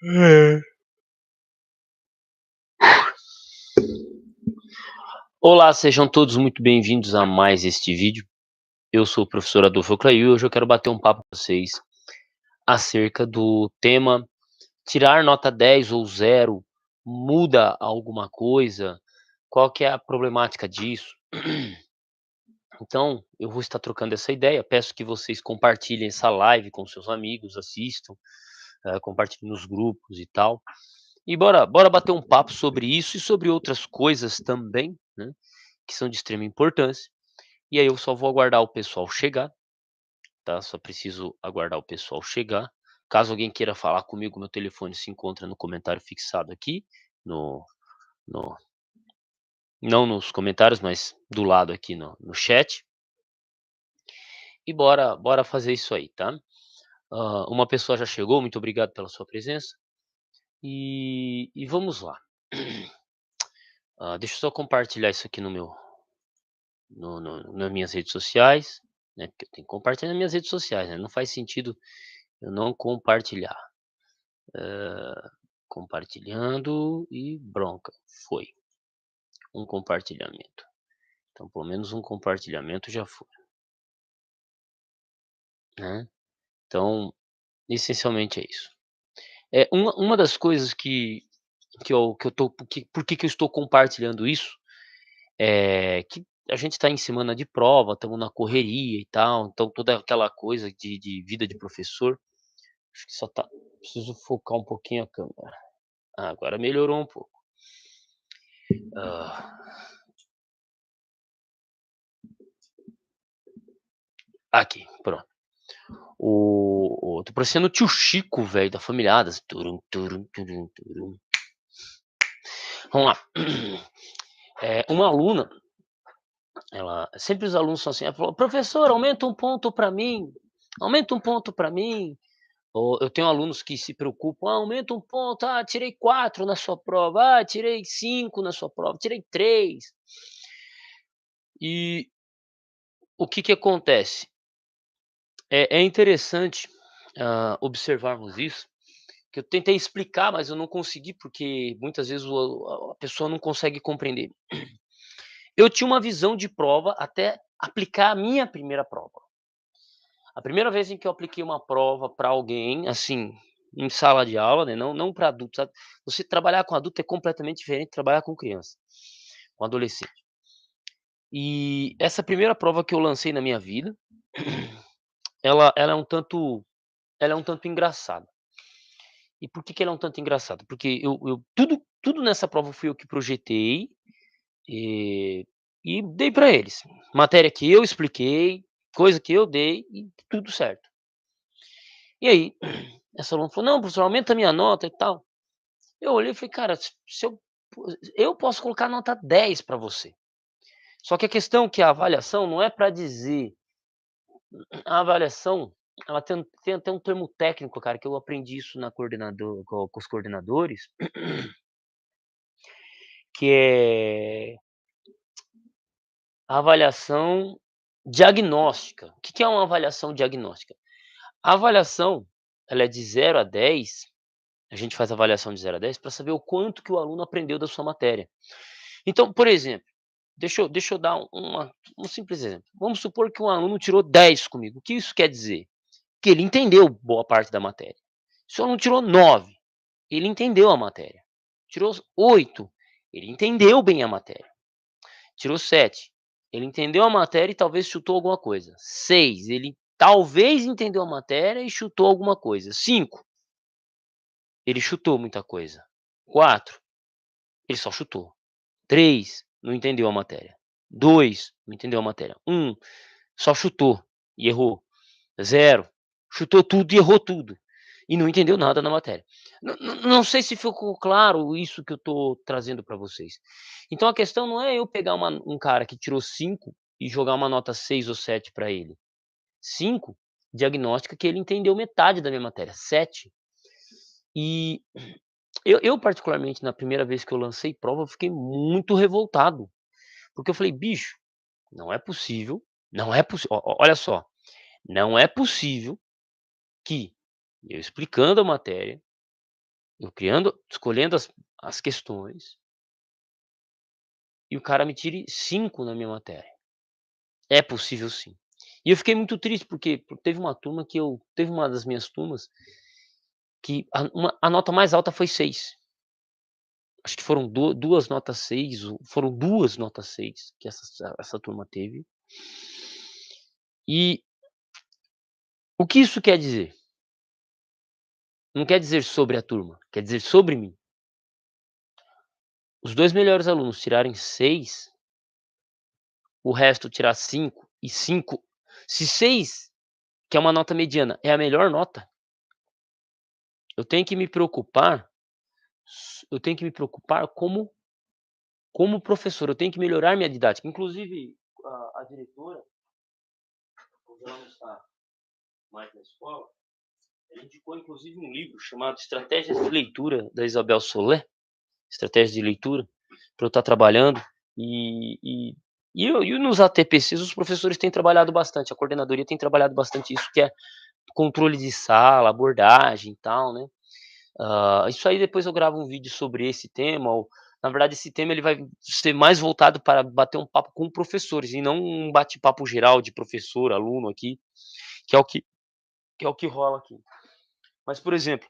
É. Olá, sejam todos muito bem-vindos a mais este vídeo. Eu sou o professor Adolfo Clail e hoje eu quero bater um papo com vocês acerca do tema tirar nota 10 ou zero muda alguma coisa? Qual que é a problemática disso? Então, eu vou estar trocando essa ideia. Peço que vocês compartilhem essa live com seus amigos, assistam, compartilhem nos grupos e tal. E bora bater um papo sobre isso e sobre outras coisas também, né, que são de extrema importância. E aí eu só vou aguardar o pessoal chegar, tá, só preciso aguardar o pessoal chegar. Caso alguém queira falar comigo, meu telefone se encontra no comentário fixado aqui, no no não nos comentários, mas do lado aqui no chat. E bora fazer isso aí, tá. Uma pessoa já chegou, muito obrigado pela sua presença, e vamos lá. Deixa eu só compartilhar isso aqui no meu no nas minhas redes sociais, né, porque eu tenho que compartilhar nas minhas redes sociais, né, não faz sentido eu não compartilhar. Compartilhando e bronca, foi. Um compartilhamento. Então pelo menos um compartilhamento já foi, né. Então, essencialmente é isso. Uma das coisas que eu tô por que que eu estou compartilhando isso, que a gente está em semana de prova, estamos na correria e tal, então toda aquela coisa de vida de professor, acho que só tá preciso focar um pouquinho a câmera. Agora melhorou um pouco. Hã, aqui, pronto. Tô parecendo o tio Chico, velho, da família Adams. Turum, turum, turum, turum. Vamos lá. Uma aluna, ela sempre os alunos são assim, ela falou: "Professor, aumenta um ponto para mim, aumenta um ponto para mim". Ou eu tenho alunos que se preocupam: "Ah, aumenta um ponto, tirei 4 na sua prova, tirei 5 na sua prova, tirei 3". E o que que acontece? É interessante, observarmos isso, que eu tentei explicar, mas eu não consegui, porque muitas vezes a pessoa não consegue compreender. Eu tinha uma visão de prova até aplicar a minha primeira prova. A primeira vez em que eu apliquei uma prova para alguém, assim, em sala de aula, né, não para adulto, sabe. Você trabalhar com adulto é completamente diferente de trabalhar com criança, com adolescente. E essa primeira prova que eu lancei na minha vida, ela é um tanto engraçada. E por que que ela é um tanto engraçada? Porque eu tudo nessa prova fui eu que projetei, eh, e dei para eles. Matéria que eu expliquei, coisa que eu dei e tudo certo. E aí, essa aluna falou: "Não, professor, aumenta a minha nota e tal". Eu olhei e falei: "Cara, se eu posso colocar nota 10 para você". Só que a questão é que a avaliação não é para dizer, a avaliação, ela tem até um termo técnico, cara, que eu aprendi isso na coordenador com os coordenadores, que é a avaliação diagnóstica. O que que é uma avaliação diagnóstica? A avaliação, ela é de 0 a 10. A gente faz avaliação de 0 a 10 para saber o quanto que o aluno aprendeu da sua matéria. Então, por exemplo, deixa eu dar um simples exemplo. Vamos supor que um aluno tirou 10 comigo. O que isso quer dizer? Que ele entendeu boa parte da matéria. Se o aluno tirou 9, ele entendeu a matéria. Tirou 8, ele entendeu bem a matéria. Tirou 7, ele entendeu a matéria e talvez chutou alguma coisa. 6, ele talvez entendeu a matéria e chutou alguma coisa. 5, ele chutou muita coisa. 4, ele só chutou. 3, não entendeu a matéria. 2, não entendeu a matéria. 1, só chutou e errou. 0, chutou tudo e errou tudo. E não entendeu nada na matéria. Não sei se ficou claro isso que eu estou trazendo para vocês. Então a questão não é eu pegar um cara que tirou 5 e jogar uma nota 6 ou 7 para ele. 5 diagnóstica que ele entendeu metade da minha matéria. 7. E eu particularmente, na primeira vez que eu lancei prova, eu fiquei muito revoltado, porque eu falei: "Bicho, não é possível, não é possi olha só, não é possível que eu explicando a matéria, Eu criando escolhendo as questões, e o cara me tire 5 na minha matéria. É possível sim. E eu fiquei muito triste, porque teve uma das minhas turmas que a nota mais alta foi 6. Acho que foram 2 notas 6, ou foram 2 notas 6 que essa turma teve. E o que isso quer dizer? Não quer dizer sobre a turma, quer dizer sobre mim. Os 2 melhores alunos tirarem 6, o resto tirar 5 e 5, se 6, que é uma nota mediana, é a melhor nota, eu tenho que me preocupar eu tenho que me preocupar como professor, eu tenho que melhorar minha didática. Inclusive, a diretora, quando ela não está mais na escola, ela indicou inclusive um livro chamado Estratégias de Leitura, da Isabel Solé, Estratégias de Leitura, para eu estar trabalhando. E e e nos ATPCs os professores têm trabalhado bastante, a coordenadoria tem trabalhado bastante isso, que é controle de sala, abordagem e tal, né. Isso aí depois eu gravo um vídeo sobre esse tema, ou na verdade esse tema ele vai ser mais voltado para bater um papo com professores e não um bate-papo geral de professor, aluno aqui, que é o que que é o que rola aqui. Mas, por exemplo,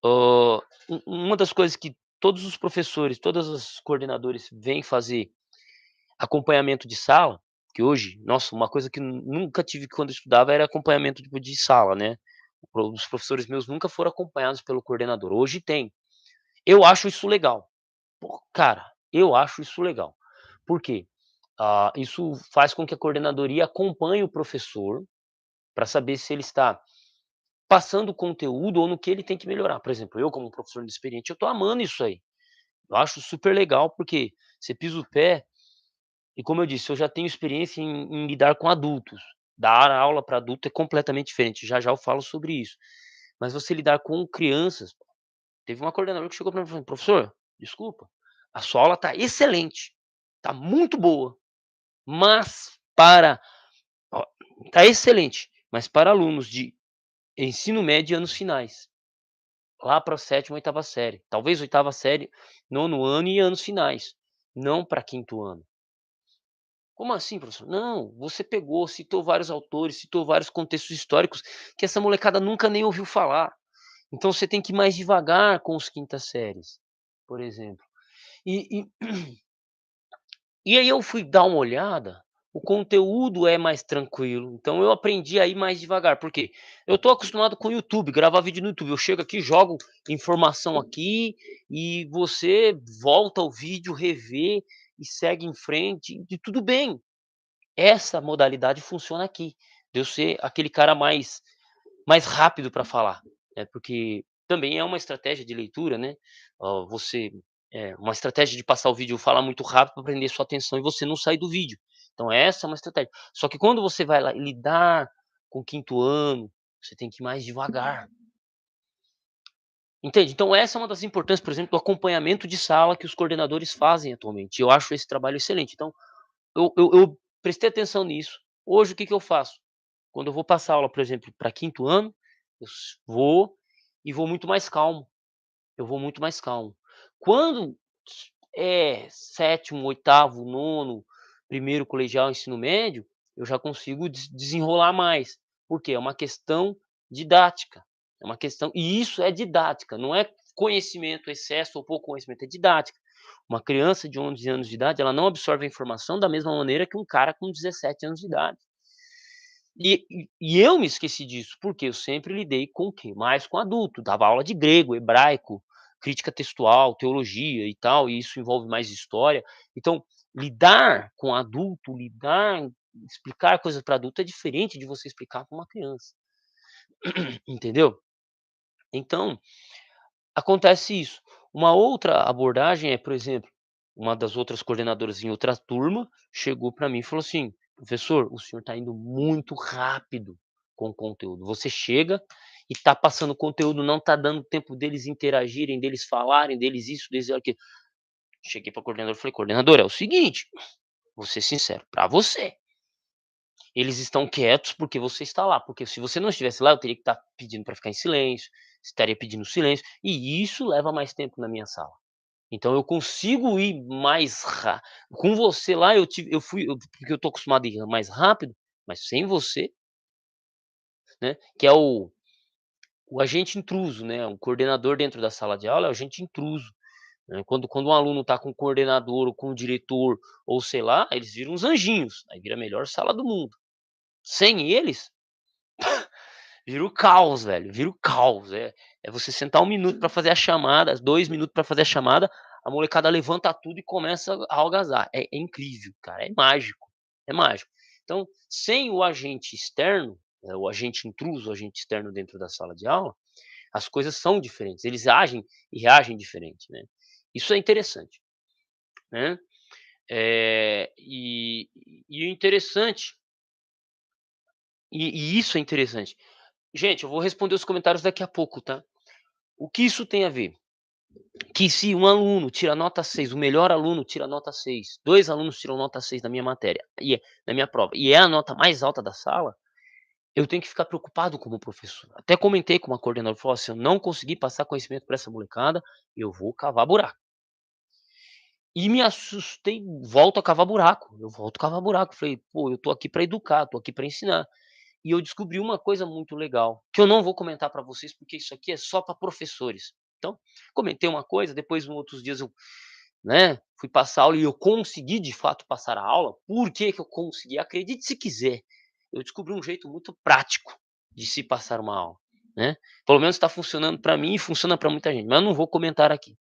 hã, uma das coisas que todos os professores, todos os coordenadores vêm fazer acompanhamento de sala, que hoje, nossa, uma coisa que nunca tive quando eu estudava era acompanhamento, tipo, de sala, né. Os professores meus nunca foram acompanhados pelo coordenador, hoje tem. Eu acho isso legal. Cara, eu acho isso legal. Por quê? Isso faz com que a coordenadoria acompanhe o professor, para saber se ele está passando o conteúdo ou no que ele tem que melhorar. Por exemplo, eu como professor inexperiente, eu tô amando isso aí. Eu acho super legal, porque você pisa o pé e, como eu disse, eu já tenho experiência em lidar com adultos. Dar aula para adulto é completamente diferente, já já eu falo sobre isso. Mas você lidar com crianças, teve uma coordenadora que chegou para mim e falou: "Professor, desculpa, a sua aula tá excelente, tá muito boa, mas para ó, tá excelente, mas para alunos de ensino médio e anos finais, lá para a 7ª, 8ª série, talvez 8ª série, 9º ano e anos finais, não para 5º ano". "Como assim, professor?". "Não, você pegou, citou vários autores, citou vários contextos históricos que essa molecada nunca nem ouviu falar, então você tem que ir mais devagar com os quintas séries", por exemplo. E e aí eu fui dar uma olhada, o conteúdo é mais tranquilo, então eu aprendi a ir mais devagar, por quê? Eu tô acostumado com o YouTube, gravar vídeo no YouTube, eu chego aqui, jogo informação aqui, e você volta ao vídeo, revê e segue em frente, e tudo bem. Essa modalidade funciona aqui, de eu ser aquele cara mais rápido para falar, porque também é uma estratégia de leitura, né, você uma estratégia de passar o vídeo, falar muito rápido para prender sua atenção e você não sair do vídeo. Então essa é uma estratégia. Só que quando você vai lá lidar com o 5º ano, você tem que ir mais devagar. Entende? Então essa é uma das importâncias, por exemplo, do acompanhamento de sala que os coordenadores fazem atualmente. Eu acho esse trabalho excelente. Então eu prestei atenção nisso. Hoje o que que eu faço? Quando eu vou passar aula, por exemplo, para 5º ano, eu vou muito mais calmo, eu vou muito mais calmo. Quando é 7º, 8º, 9º, 1º colegial, ensino médio, eu já consigo desenrolar mais, porque é uma questão didática, é uma questão, e isso é didática, não é conhecimento, excesso ou pouco conhecimento, é didática. Uma criança de 11 anos de idade, ela não absorve a informação da mesma maneira que um cara com 17 anos de idade. E eu me esqueci disso, porque eu sempre lidei com o quê? Mais com adulto, dava aula de grego, hebraico, crítica textual, teologia e tal, e isso envolve mais história. Então, lidar com adulto, explicar coisas para adulto é diferente de você explicar para uma criança, entendeu? Então, acontece isso. Uma outra abordagem é, por exemplo, uma das outras coordenadoras em outra turma chegou para mim e falou assim: "Professor, o senhor está indo muito rápido com o conteúdo. Você chega e está passando conteúdo, não está dando tempo deles interagirem, deles falarem, deles isso, deles aquilo". Cheguei para a coordenadora e falei: "Coordenadora, é o seguinte, vou ser sincero para você, Eles estão quietos porque você está lá, porque se você não estivesse lá, eu teria que estar pedindo para ficar em silêncio, estaria pedindo silêncio, e isso leva mais tempo na minha sala. Então eu consigo ir mais ra com você lá eu fui porque eu tô acostumado a ir mais rápido, mas sem você, né, que é o agente intruso, né, o coordenador dentro da sala de aula é o agente intruso, né, quando um aluno está com o coordenador ou com o diretor ou sei lá, eles viram uns anjinhos, aí vira a melhor sala do mundo. Sem eles, vira o caos, velho, vira o caos, é você sentar 1 minuto para fazer a chamada, 2 minutos para fazer a chamada, a molecada levanta tudo e começa a algazar. É incrível, cara, é mágico, é mágico. Então, sem o agente externo, o agente intruso, o agente externo dentro da sala de aula, as coisas são diferentes, eles agem e reagem diferente, né. Isso é interessante, né. E o interessante e isso é interessante. Gente, eu vou responder os comentários daqui a pouco, tá. O que isso tem a ver? Que se um aluno tira nota 6, o melhor aluno tira nota 6, 2 alunos tiram nota 6 na minha matéria, na minha prova, e é a nota mais alta da sala, eu tenho que ficar preocupado como professor. Até comentei com uma coordenadora, falou: "Ó, se eu não conseguir passar conhecimento para essa molecada, eu vou cavar buraco". E me assustei, volto a cavar buraco, eu volto a cavar buraco, falei: "Pô, eu tô aqui para educar, tô aqui para ensinar". E eu descobri uma coisa muito legal, que eu não vou comentar para vocês, porque isso aqui é só para professores. Então, comentei uma coisa, depois em outros dias eu, né, fui passar aula e eu consegui de fato passar a aula. Por que que eu consegui? Acredite se quiser, eu descobri um jeito muito prático de se passar uma aula, né. Pelo menos está funcionando para mim e funciona para muita gente, mas eu não vou comentar aqui.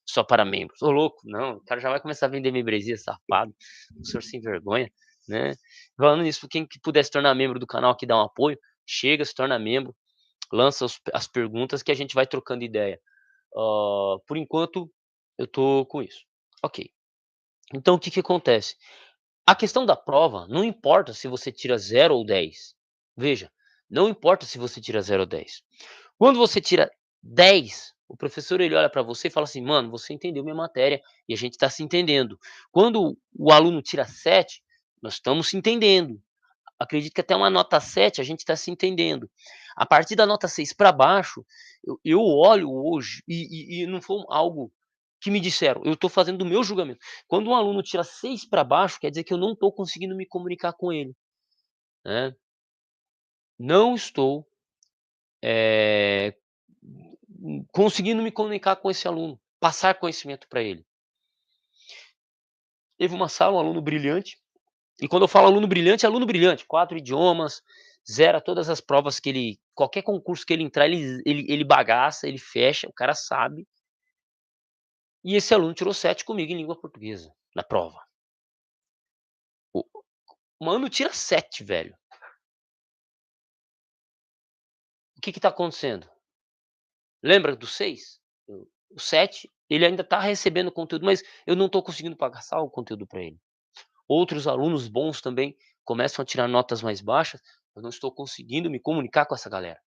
Só para membros. Ô louco, não, o cara já vai começar a vender membresia, safado, o senhor sem vergonha, né. Falando nisso, quem que puder se tornar membro do canal aqui, dá um apoio, chega, se torna membro, lança as perguntas que a gente vai trocando ideia. Por enquanto, eu tô com isso. Ok. Então o que que acontece? A questão da prova, não importa se você tira 0 ou 10. Veja, não importa se você tira 0 ou 10. Quando você tira 10, o professor ele olha para você e fala assim: "Mano, você entendeu minha matéria e a gente está se entendendo". Quando o aluno tira 7, nós estamos se entendendo. Acredito que até uma nota 7 a gente está se entendendo. A partir da nota 6 para baixo, eu olho hoje e não foi algo que me disseram, eu estou fazendo do meu julgamento. Quando um aluno tira 6 para baixo, quer dizer que eu não estou conseguindo me comunicar com ele, né. Não estou, eh, conseguindo me comunicar com esse aluno, passar conhecimento para ele. Teve uma sala, um aluno brilhante, e quando eu falo aluno brilhante, 4 idiomas, zera todas as provas que ele qualquer concurso que ele entrar, ele bagaça, ele fecha, o cara sabe. E esse aluno tirou 7 comigo em língua portuguesa, na prova. O mano tira 7, velho. O que que tá acontecendo? Lembra do 6? O 7, ele ainda tá recebendo conteúdo, mas eu não tô conseguindo passar o conteúdo para ele. Outros alunos bons também começam a tirar notas mais baixas, eu não estou conseguindo me comunicar com essa galera.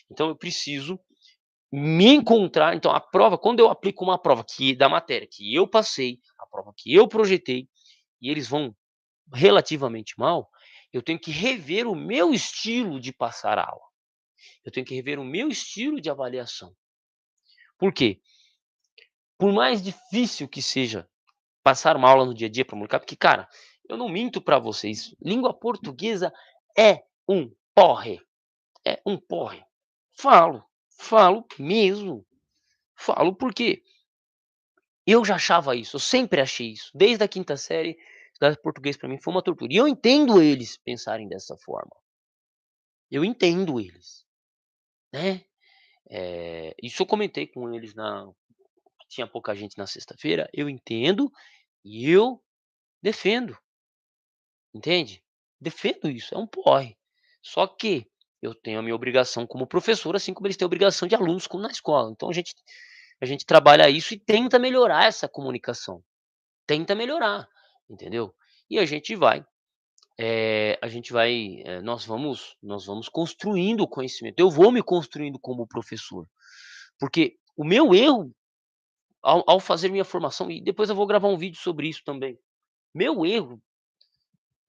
Então eu preciso me encontrar. Então a prova, quando eu aplico uma prova que da matéria que eu passei, a prova que eu projetei, e eles vão relativamente mal, eu tenho que rever o meu estilo de passar a aula. Eu tenho que rever o meu estilo de avaliação. Por quê? Por mais difícil que seja passar uma aula no dia a dia para molecada, porque, cara, eu não minto para vocês, língua portuguesa é um porre, é um porre. Falo, falo mesmo, falo porque eu já achava isso, eu sempre achei isso, desde a quinta série, estudar português para mim foi uma tortura, e eu entendo eles pensarem dessa forma, eu entendo eles, né. Isso eu comentei com eles na tinha pouca gente na sexta-feira, eu entendo e eu defendo, entende. Defendo isso, é um porre. Só que eu tenho a minha obrigação como professor, assim como eles têm a obrigação de alunos como na escola, então a gente trabalha isso e tenta melhorar essa comunicação, tenta melhorar, entendeu. E nós vamos construindo o conhecimento, eu vou me construindo como professor, porque o meu erro ao fazer minha formação, e depois eu vou gravar um vídeo sobre isso também. Meu erro,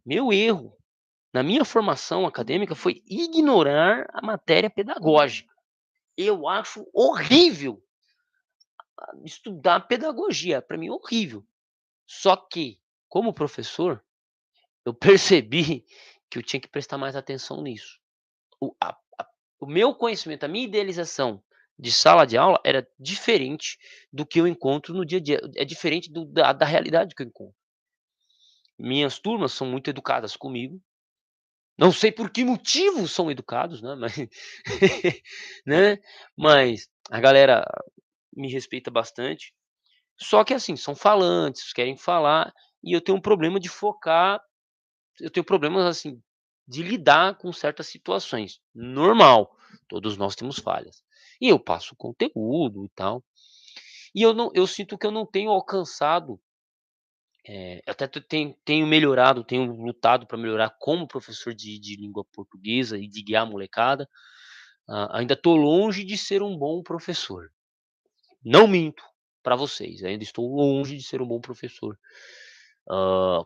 meu erro. na minha formação acadêmica foi ignorar a matéria pedagógica. Eu acho horrível estudar pedagogia, para mim é horrível. Só que, como professor, eu percebi que eu tinha que prestar mais atenção nisso. O meu conhecimento, a minha idealização de sala de aula era diferente do que eu encontro no dia a dia, é diferente da realidade que eu encontro. Minhas turmas são muito educadas comigo, não sei por que motivo são educados, né, mas né, mas a galera me respeita bastante, só que assim, são falantes, querem falar, e eu tenho um problema de focar. Eu tenho problemas, assim, de lidar com certas situações. Normal, todos nós temos falhas. E eu passo conteúdo e tal. E eu sinto que eu não tenho alcançado, até tenho melhorado, tenho lutado para melhorar como professor de língua portuguesa e de guiar a molecada. Ainda estou longe de ser um bom professor. Não minto para vocês, ainda estou longe de ser um bom professor.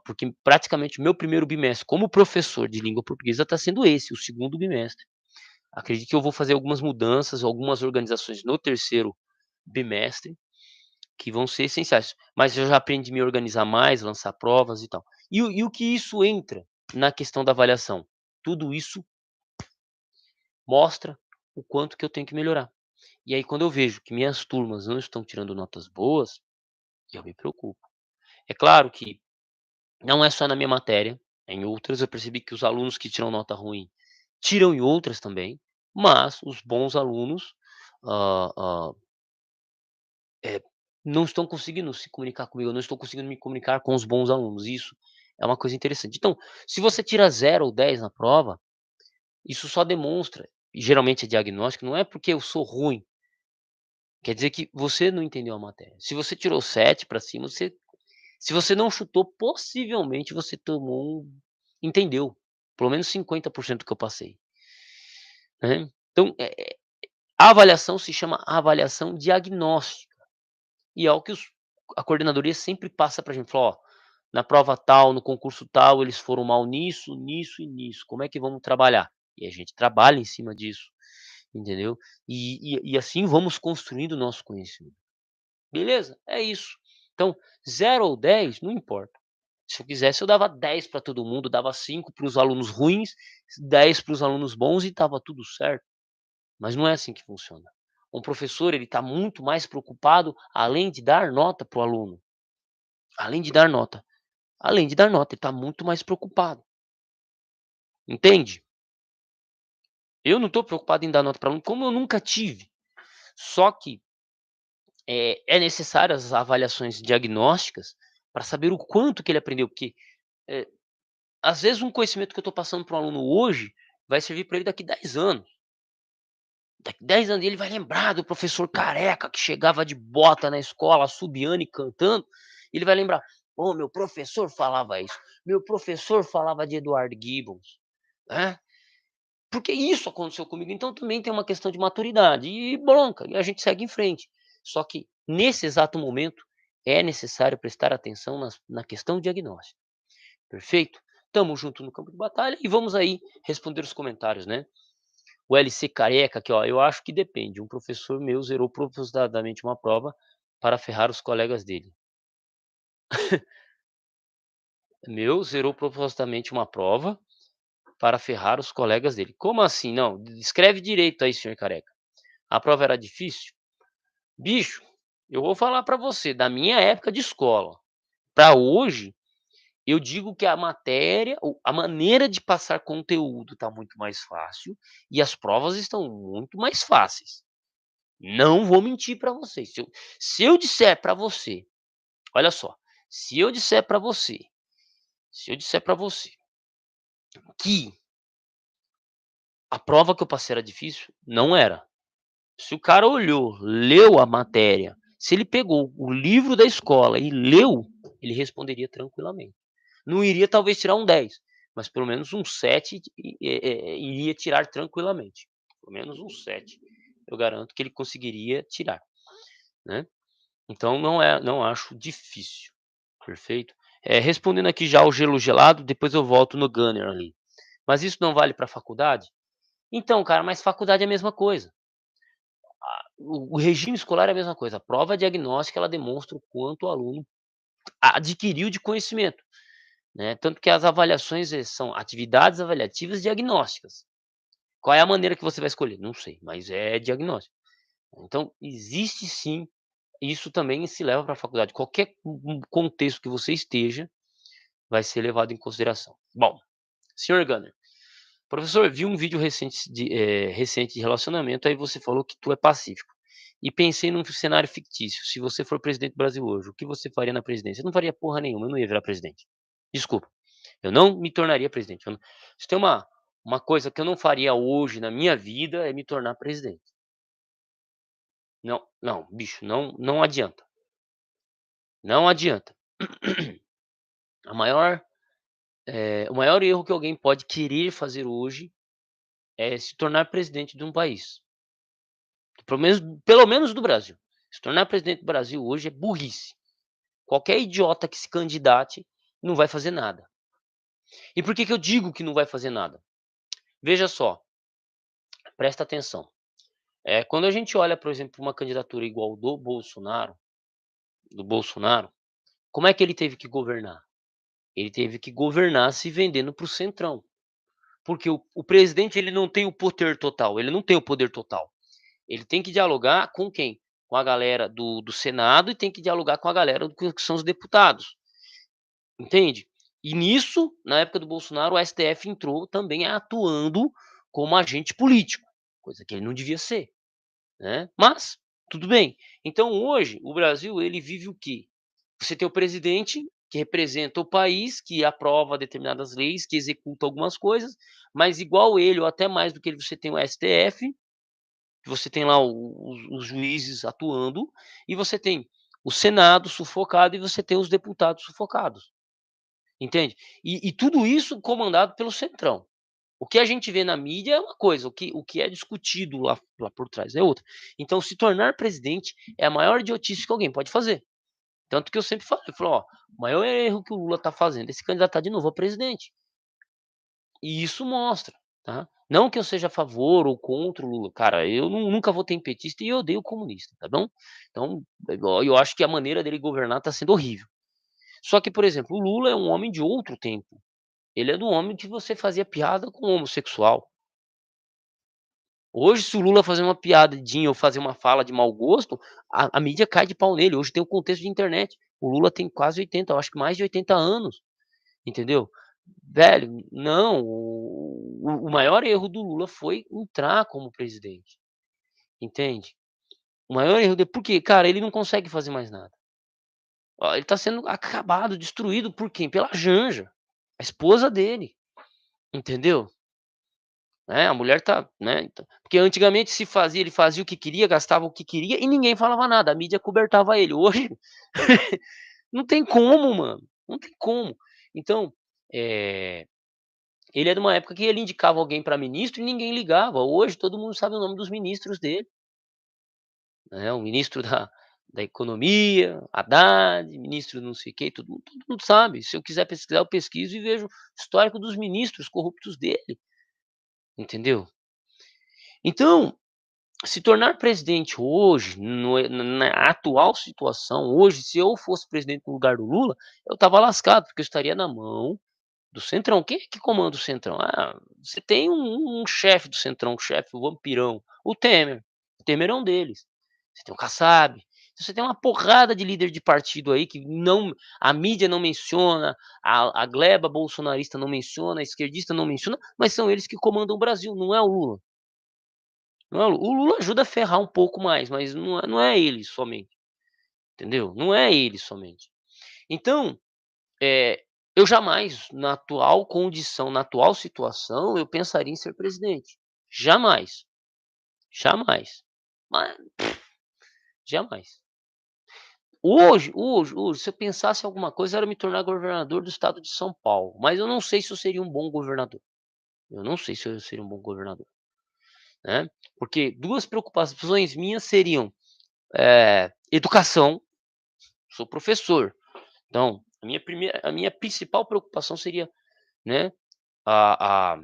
Porque praticamente o meu primeiro bimestre como professor de língua portuguesa está sendo esse, o segundo bimestre. Acredito que eu vou fazer algumas mudanças, algumas organizações no terceiro bimestre, que vão ser essenciais. Mas eu já aprendi a me organizar mais, lançar provas e tal. E o que isso entra na questão da avaliação? Tudo isso mostra o quanto que eu tenho que melhorar. E aí quando eu vejo que minhas turmas não estão tirando notas boas, eu me preocupo. É claro que não é só na minha matéria, em outras eu percebi que os alunos que tiram nota ruim, tiram em outras também, mas os bons alunos, hã, hã, eh, não estão conseguindo se comunicar comigo, eu não estou conseguindo me comunicar com os bons alunos, isso é uma coisa interessante. Então, se você tira 0 ou 10 na prova, isso só demonstra, e geralmente é diagnóstico, não é porque eu sou ruim, quer dizer que você não entendeu a matéria. Se você tirou 7 para cima, se você não chutou, possivelmente você tomou entendeu, pelo menos 50% do que eu passei, né. Então, a avaliação se chama avaliação diagnóstica, e é o que a coordenadoria sempre passa pra gente, fala: "Ó, na prova tal, no concurso tal, eles foram mal nisso, nisso e nisso, como é que vamos trabalhar?". E a gente trabalha em cima disso, entendeu. E assim vamos construindo o nosso conhecimento. Beleza? É isso. Então, 0 ou 10 não importa. Se eu quisesse eu dava 10 para todo mundo, dava 5 para os alunos ruins, 10 para os alunos bons e estava tudo certo, mas não é assim que funciona. Um professor ele está muito mais preocupado, além de dar nota para o aluno, além de dar nota além de dar nota, ele está muito mais preocupado, entende? Eu não estou preocupado em dar nota para aluno, como eu nunca tive, só que, é necessário as avaliações diagnósticas para saber o quanto que ele aprendeu, porque, eh, às vezes um conhecimento que eu estou passando para um aluno hoje, vai servir para ele daqui 10 anos. Daqui 10 anos ele vai lembrar do professor careca que chegava de bota na escola, assobiando e cantando, ele vai lembrar: "Pô, meu professor falava isso, meu professor falava de Eduardo Gibbons", né. Porque isso aconteceu comigo, então também tem uma questão de maturidade e bronca, e a gente segue em frente. Só que nesse exato momento, é necessário prestar atenção na questão diagnóstica, perfeito? Tamo junto no campo de batalha e vamos aí responder os comentários, né. O LC Careca aqui, ó, eu acho que depende. Um professor meu zerou propositadamente uma prova para ferrar os colegas dele. Meu zerou propositalmente uma prova para ferrar os colegas dele. Como assim? Não, escreve direito aí, senhor Careca. A prova era difícil? Bicho, eu vou falar para você, da minha época de escola para hoje, eu digo que a matéria, a maneira de passar conteúdo está muito mais fácil e as provas estão muito mais fáceis. Não vou mentir para vocês. Se eu disser para você, olha só, se eu disser para você se eu disser para você que a prova que eu passei era difícil, não era. Se o cara olhou, leu a matéria, se ele pegou o livro da escola e leu, ele responderia tranquilamente. Não iria talvez tirar um 10, mas pelo menos um 7 iria tirar tranquilamente. Pelo menos um 7, eu garanto que ele conseguiria tirar, né. Então não acho difícil, perfeito? Respondendo aqui já o gelo gelado, depois eu volto no Gunner ali. Mas isso não vale para faculdade? Então, cara, mas faculdade é a mesma coisa. O regime escolar é a mesma coisa. A prova diagnóstica, ela demonstra o quanto o aluno adquiriu de conhecimento, né. Tanto que as avaliações, são atividades avaliativas diagnósticas. Qual é a maneira que você vai escolher? Não sei, mas é diagnóstico. Então, existe sim, isso também se leva para a faculdade. Qualquer contexto que você esteja, vai ser levado em consideração. Bom, senhor Gunner, professor, vi um vídeo recente de relacionamento, aí você falou que tu é pacífico. E pensei num cenário fictício. Se você for presidente do Brasil hoje, o que você faria na presidência? Eu não faria porra nenhuma, eu não ia virar presidente. Desculpa, eu não me tornaria presidente. Eu não Se tem uma coisa que eu não faria hoje na minha vida, é me tornar presidente. Não, não, bicho, não adianta, não adianta. A maior, o maior erro que alguém pode querer fazer hoje é se tornar presidente de um país. Pelo menos do Brasil. Se tornar presidente do Brasil hoje é burrice. Qualquer idiota que se candidate não vai fazer nada. E por que que eu digo que não vai fazer nada? Veja só, presta atenção. Quando a gente olha, por exemplo, uma candidatura igual do Bolsonaro, como é que ele teve que governar? Ele teve que governar se vendendo para o centrão. Porque o presidente, ele não tem o poder total, ele não tem o poder total. Ele tem que dialogar com quem? Com a galera do Senado e tem que dialogar com a galera que são os deputados, entende? E nisso, na época do Bolsonaro, o STF entrou também atuando como agente político, coisa que ele não devia ser, né, mas tudo bem. Então hoje, o Brasil, ele vive o quê? Você tem o presidente que representa o país, que aprova determinadas leis, que executa algumas coisas, mas igual ele ou até mais do que ele, você tem o STF, que você tem lá os juízes atuando, e você tem o Senado sufocado e você tem os deputados sufocados, entende? E tudo isso comandado pelo centrão. O que a gente vê na mídia é uma coisa, o que é discutido lá por trás é outra. Então se tornar presidente é a maior idiotice que alguém pode fazer. Tanto que eu sempre falo, eu falo: "Ó, o maior erro que o Lula está fazendo é se candidatar de novo a presidente". E isso mostra, tá. Não que eu seja a favor ou contra o Lula, cara, eu nunca votei em petista e eu odeio comunista, tá bom. Então, eu acho que a maneira dele governar está sendo horrível. Só que, por exemplo, o Lula é um homem de outro tempo. Ele é do homem que você fazia piada com o homossexual. Hoje, se o Lula fazer uma piadinha ou fazer uma fala de mau gosto, a mídia cai de pau nele. Hoje tem o contexto de internet. O Lula tem quase 80, eu acho que mais de 80 anos, entendeu? Velho, não, o maior erro do Lula foi entrar como presidente, entende? O maior erro dele porque, cara, ele não consegue fazer mais nada. Ó, ele tá sendo acabado, destruído por quem? Pela Janja, a esposa dele, entendeu? A mulher tá, né, então porque antigamente se fazia ele fazia o que queria, gastava o que queria e ninguém falava nada, a mídia cobertava ele. Hoje não tem como, mano, não tem como. Então, eh ele é de uma época que ele indicava alguém para ministro e ninguém ligava. Hoje todo mundo sabe o nome dos ministros dele, né, o ministro da economia, Haddad, ministro não sei o quê, todo mundo sabe. Se eu quiser pesquisar, eu pesquiso e vejo o histórico dos ministros corruptos dele, entendeu. Então, se tornar presidente hoje, na atual situação, hoje, se eu fosse presidente no lugar do Lula, eu estava lascado, porque eu estaria na mão do Centrão. Quem é que comanda o Centrão? Você tem um chefe do Centrão, um chefe, o vampirão, o Temer. O Temer é um deles. Você tem o Kassab. Você tem uma porrada de líder de partido aí que não, a mídia não menciona, a gleba bolsonarista não menciona, a esquerdista não menciona, mas são eles que comandam o Brasil, não é o Lula. Não é o Lula ajuda a ferrar um pouco mais, mas não é ele somente, entendeu? Não é ele somente. Então, Eh, eu jamais, na atual condição, na atual situação, eu pensaria em ser presidente. Jamais, jamais. Mas jamais. Hoje, se eu pensasse em alguma coisa, era me tornar governador do estado de São Paulo, mas eu não sei se eu seria um bom governador. Eu não sei se eu seria um bom governador, né, porque 2 preocupações minhas seriam, educação, sou professor, então a minha principal preocupação seria, né, a a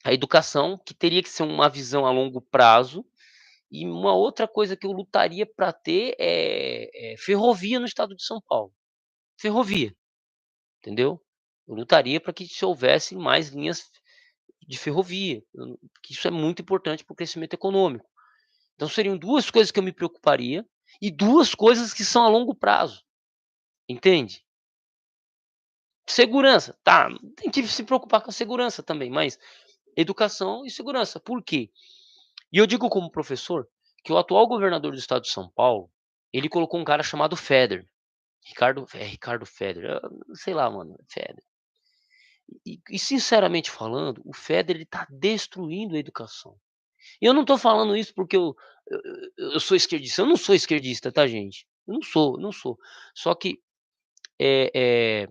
a educação, que teria que ser uma visão a longo prazo, e uma outra coisa que eu lutaria para ter é ferrovia no estado de São Paulo. Ferrovia, entendeu? Eu lutaria para que se houvesse mais linhas de ferrovia, porque isso é muito importante para o crescimento econômico. Então seriam 2 coisas que eu me preocuparia, e 2 coisas que são a longo prazo, entende? Segurança, tá, tem que se preocupar com a segurança também, mas educação e segurança, por quê? E eu digo como professor, que o atual governador do estado de São Paulo, ele colocou um cara chamado Feder, Ricardo Feder, sei lá mano, Feder. E sinceramente falando, o Feder ele tá destruindo a educação. E eu não tô falando isso porque eu sou esquerdista, eu não sou esquerdista, tá gente, eu não sou, não sou. Só que, eh eh,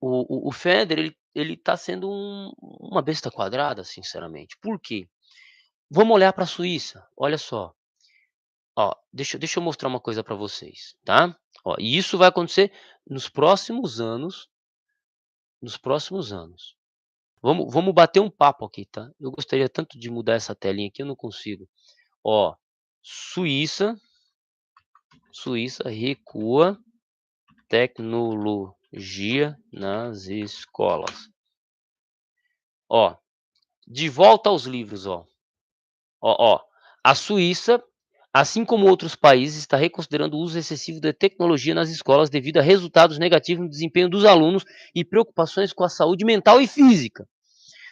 o Feder ele tá sendo uma besta quadrada, sinceramente. Por quê? Vamos olhar pra Suíça, olha só. Ó, deixa eu mostrar uma coisa para vocês, tá. Ó, e isso vai acontecer nos próximos anos, nos próximos anos. Vamos bater um papo aqui, tá. Eu gostaria tanto de mudar essa telinha aqui, eu não consigo. Ó, Suíça, Suíça recua tecnologia nas escolas. Ó, de volta aos livros, ó. Ó, a Suíça, assim como outros países, está reconsiderando o uso excessivo da tecnologia nas escolas devido a resultados negativos no desempenho dos alunos e preocupações com a saúde mental e física.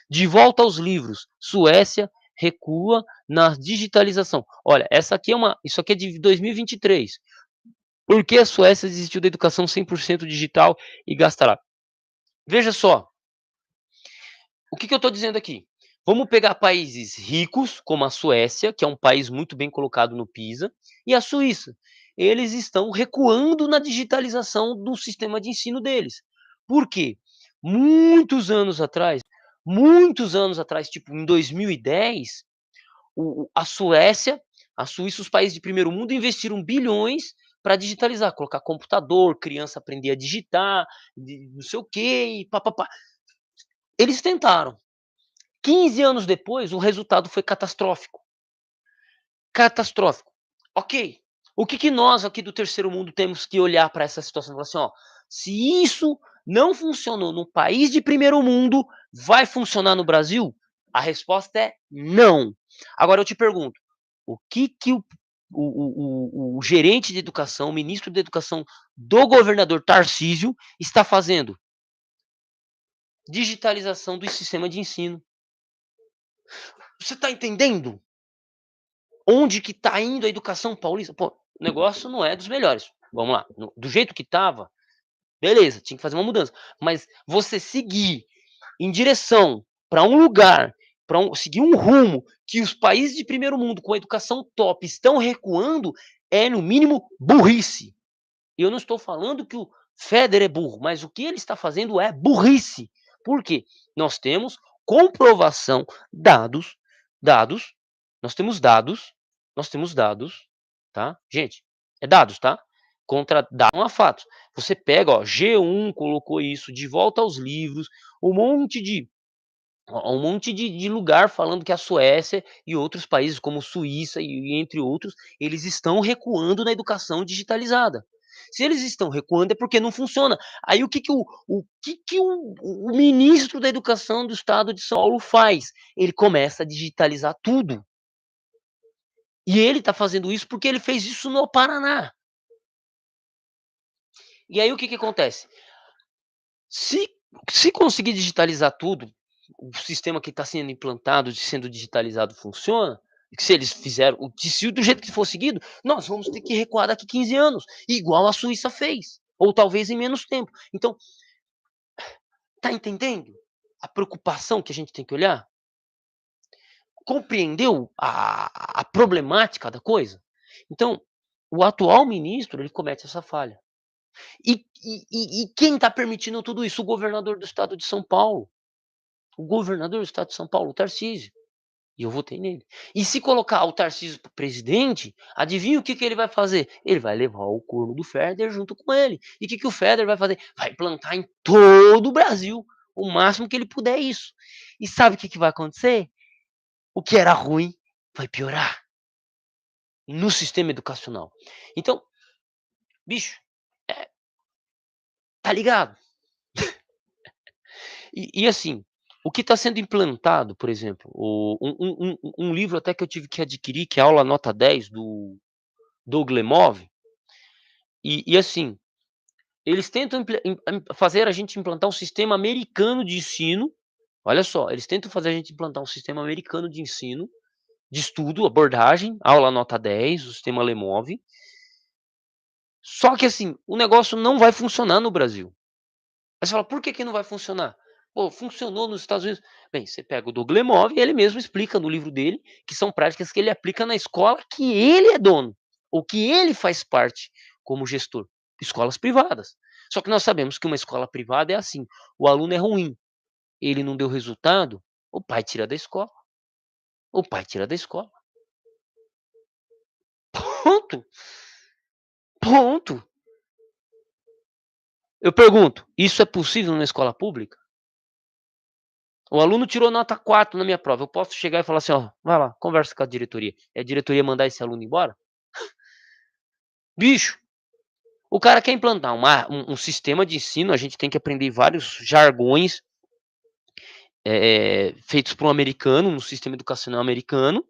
De volta aos livros, Suécia recua na digitalização. Olha, isso aqui é de 2023. Por que a Suécia desistiu da educação 100% digital e gastará? Veja só, o que eu estou dizendo aqui? Vamos pegar países ricos, como a Suécia, que é um país muito bem colocado no PISA, e a Suíça. Eles estão recuando na digitalização do sistema de ensino deles. Por quê? Muitos anos atrás, muitos anos atrás, tipo em 2010, a Suécia, a Suíça, os países de primeiro mundo investiram bilhões para digitalizar, colocar computador, criança aprender a digitar, não sei o quê, e pá, pá, pá. Eles tentaram. 15 anos depois, o resultado foi catastrófico. Catastrófico. Ok. O que nós aqui do terceiro mundo temos que olhar para essa situação e falar assim, ó, se isso não funcionou no país de primeiro mundo, vai funcionar no Brasil? A resposta é não. Agora eu te pergunto, o que o gerente de educação, o ministro da educação do governador Tarcísio está fazendo? Digitalização do sistema de ensino. Você está entendendo? Onde que tá indo a educação paulista? Pô, o negócio não é dos melhores. Vamos lá, do jeito que estava, beleza, tinha que fazer uma mudança. Mas você seguir em direção para um lugar, seguir um rumo que os países de primeiro mundo com a educação top estão recuando, é no mínimo burrice. E eu não estou falando que o Feder é burro, mas o que ele está fazendo é burrice. Por quê? Nós temos comprovação, dados, dados, nós temos dados, nós temos dados, tá? Gente, é dados, tá? Contra dados a fatos. Você pega, ó, G1 colocou isso, de volta aos livros, um monte de lugar falando que a Suécia e outros países como Suíça e entre outros, eles estão recuando na educação digitalizada. Se eles estão recuando é porque não funciona. Aí o ministro da educação do estado de São Paulo faz? Ele começa a digitalizar tudo. E ele está fazendo isso porque ele fez isso no Paraná. E aí o que acontece? Se se conseguir digitalizar tudo, o sistema que está sendo implantado, sendo digitalizado funciona, se eles fizeram se do jeito que for seguido, nós vamos ter que recuar daqui 15 anos, igual a Suíça fez, ou talvez em menos tempo. Então, tá entendendo a preocupação que a gente tem que olhar? Compreendeu a problemática da coisa? Então, o atual ministro, ele comete essa falha. E quem está permitindo tudo isso? O governador do estado de São Paulo. O governador do estado de São Paulo, o Tarcísio. E eu votei nele. E se colocar o Tarcísio para presidente, adivinha o que ele vai fazer? Ele vai levar o corno do Feder junto com ele. E o que o Feder vai fazer? Vai plantar em todo o Brasil. o máximo que ele puder isso. E sabe o que vai acontecer? O que era ruim vai piorar no sistema educacional. Então, bicho, tá ligado? E assim, o que está sendo implantado, por exemplo, um livro até que eu tive que adquirir, que é Aula Nota 10 do Doug Lemov, e assim, eles tentam fazer a gente implantar um sistema americano de ensino. Olha só, eles tentam fazer a gente implantar um sistema americano de ensino, de estudo, abordagem, aula nota 10, o sistema Lemov. Só que assim, o negócio não vai funcionar no Brasil. Aí você fala: "Por que que não vai funcionar?". Pô, funcionou nos Estados Unidos. Bem, você pega o Doug Lemov e ele mesmo explica no livro dele, que são práticas que ele aplica na escola que ele é dono, ou que ele faz parte como gestor, escolas privadas. Só que nós sabemos que uma escola privada é assim, o aluno é ruim, ele não deu resultado, o pai tira da escola, o pai tira da escola. Ponto, ponto. Eu pergunto, isso é possível numa escola pública? O aluno tirou nota 4 na minha prova, eu posso chegar e falar assim: "Ó, vai lá, conversa com a diretoria", e a diretoria mandar esse aluno embora? Bicho, o cara quer implantar um sistema de ensino, a gente tem que aprender vários jargões, feitos por um americano, no sistema educacional americano,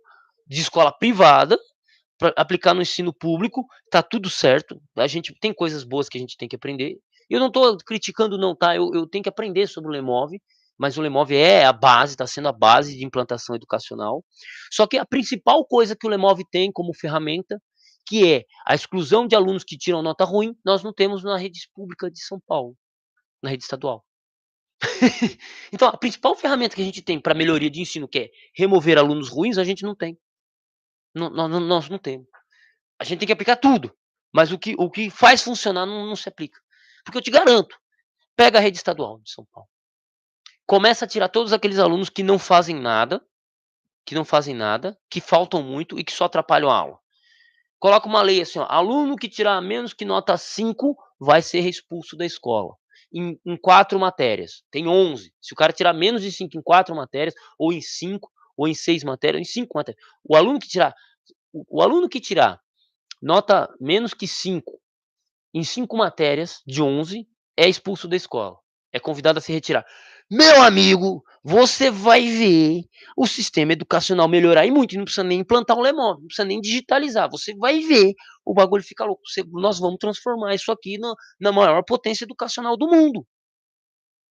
de escola privada, para aplicar no ensino público, tá tudo certo, a gente tem coisas boas que a gente tem que aprender. Eu não tô criticando não, tá, eu tenho que aprender sobre o Lemov, mas o Lemov é a base, está sendo a base de implantação educacional. Só que a principal coisa que o Lemov tem como ferramenta, que é a exclusão de alunos que tiram nota ruim, nós não temos na rede pública de São Paulo, na rede estadual. Então a principal ferramenta que a gente tem para melhoria de ensino, que é remover alunos ruins, a gente não tem. Nós não temos. A gente tem que aplicar tudo, mas o que faz funcionar não se aplica. Porque eu te garanto, pega a rede estadual de São Paulo, começa a tirar todos aqueles alunos que não fazem nada, que faltam muito e que só atrapalham a aula. Coloca uma lei assim, ó: aluno que tirar menos que nota 5 vai ser expulso da escola, em 4 matérias, tem 11, se o cara tirar menos de 5 em 4 matérias, ou em 5, ou em 6 matérias, ou em 5 matérias, o aluno que tirar nota menos que 5 em 5 matérias de 11 é expulso da escola, é convidado a se retirar. Meu amigo, você vai ver o sistema educacional melhorar e muito, não precisa nem implantar um Lemov, não precisa nem digitalizar, você vai ver o bagulho ficar louco, nós vamos transformar isso aqui na maior potência educacional do mundo.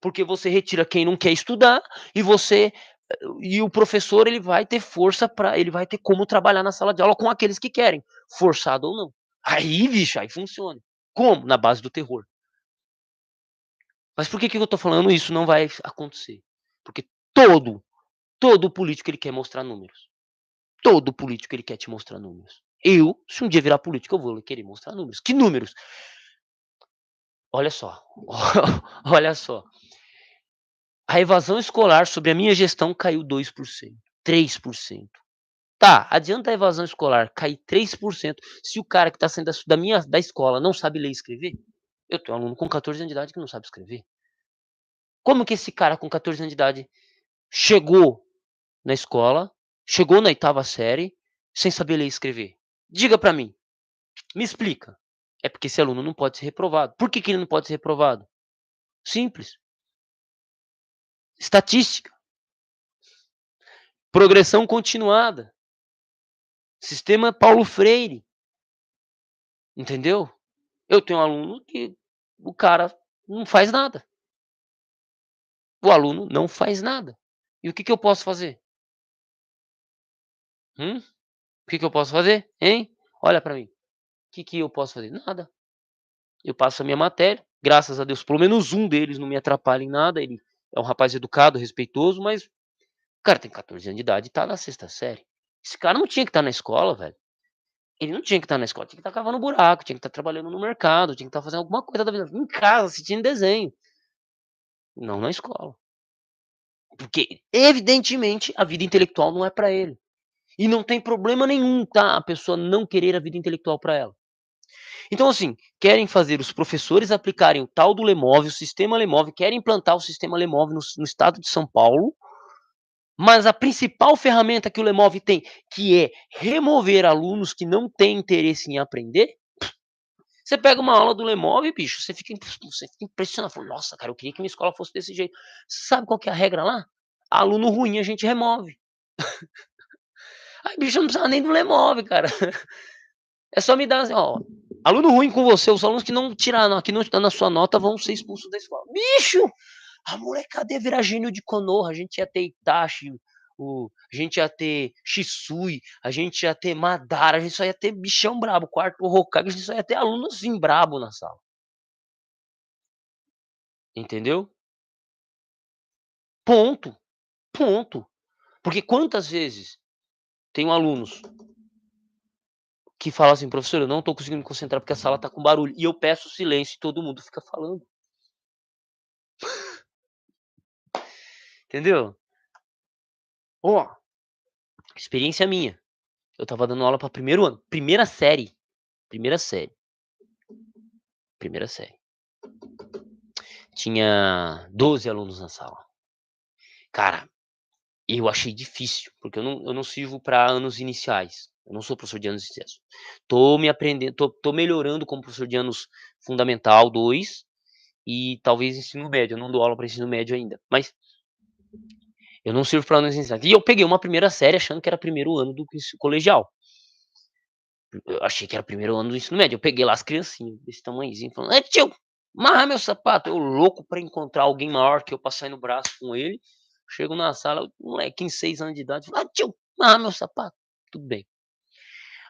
Porque você retira quem não quer estudar e o professor ele vai ter força para ele vai ter como trabalhar na sala de aula com aqueles que querem, forçado ou não. Aí, bicho, aí funciona. Como? Na base do terror. Mas por que eu tô falando isso não vai acontecer? Porque todo, todo político ele quer mostrar números. Todo político ele quer te mostrar números. Eu, se um dia virar político, eu vou querer mostrar números. Que números? Olha só, olha só. A evasão escolar sobre a minha gestão caiu 2%, 3%. Tá, adianta a evasão escolar cair 3% se o cara que está saindo da escola não sabe ler e escrever? Eu tenho um aluno com 14 anos de idade que não sabe escrever. Como que esse cara com 14 anos de idade chegou na escola, chegou na 8ª série, sem saber ler e escrever? Diga pra mim, me explica. É porque esse aluno não pode ser reprovado. Por que ele não pode ser reprovado? Simples, estatística, progressão continuada, sistema Paulo Freire, entendeu? Eu tenho um aluno que o cara não faz nada. O aluno não faz nada. E o que eu posso fazer? O que eu posso fazer, hein? Olha pra mim. O que eu posso fazer? Nada. Eu passo a minha matéria, graças a Deus, pelo menos um deles não me atrapalha em nada, ele é um rapaz educado, respeitoso, mas o cara tem 14 anos de idade e tá na 6ª série. Esse cara não tinha que estar na escola, velho. Ele não tinha que estar na escola, tinha que estar cavando buraco, tinha que estar trabalhando no mercado, tinha que estar fazendo alguma coisa da vida, em casa, assistindo desenho, não na escola. Porque, evidentemente, a vida intelectual não é pra ele. E não tem problema nenhum, tá, a pessoa não querer a vida intelectual pra ela. Então, assim, querem fazer os professores aplicarem o tal do Lemov, o sistema Lemov, querem implantar o sistema Lemov no estado de São Paulo, mas a principal ferramenta que o Lemov tem, que é remover alunos que não têm interesse em aprender, você pega uma aula do Lemov, bicho, você fica impressionado, fala: "Nossa, cara, eu queria que minha escola fosse desse jeito". Sabe qual que é a regra lá? Aluno ruim a gente remove. Aí, bicho, não precisava nem do Lemov, cara. É só me dar assim: "Ó, aluno ruim com você, os alunos que não tiraram, que não estão na sua nota vão ser expulsos da escola". Bicho, a molecada ia virar gênio de Konoha, a gente ia ter Itachi, a gente ia ter Shisui, a gente ia ter Madara, a gente só ia ter bichão brabo, quarto Hokage, a gente só ia ter aluno assim brabo na sala, entendeu? Ponto, ponto. Porque quantas vezes tenho alunos que falam assim: "Professor, eu não estou conseguindo me concentrar porque a sala está com barulho", e eu peço silêncio e todo mundo fica falando, entendeu? Ó, experiência minha, eu estava dando aula para primeiro ano, primeira série, primeira série. Tinha 12 alunos na sala. Cara, eu achei difícil, porque eu não sirvo para anos iniciais, eu não sou professor de anos iniciais. Tô melhorando como professor de anos fundamental 2 e talvez ensino médio, eu não dou aula para ensino médio ainda, mas eu não sirvo para anos iniciais. E eu peguei uma primeira série achando que era primeiro ano do colegial. Eu achei que era primeiro ano do ensino médio, eu peguei lá as criancinhas desse tamanhozinho falando: "Ei tio, amarra meu sapato", eu louco pra encontrar alguém maior que eu pra sair no braço com ele, chego na sala, o molequinho 6 anos de idade, fala: "Ah tio, amarra meu sapato", tudo bem.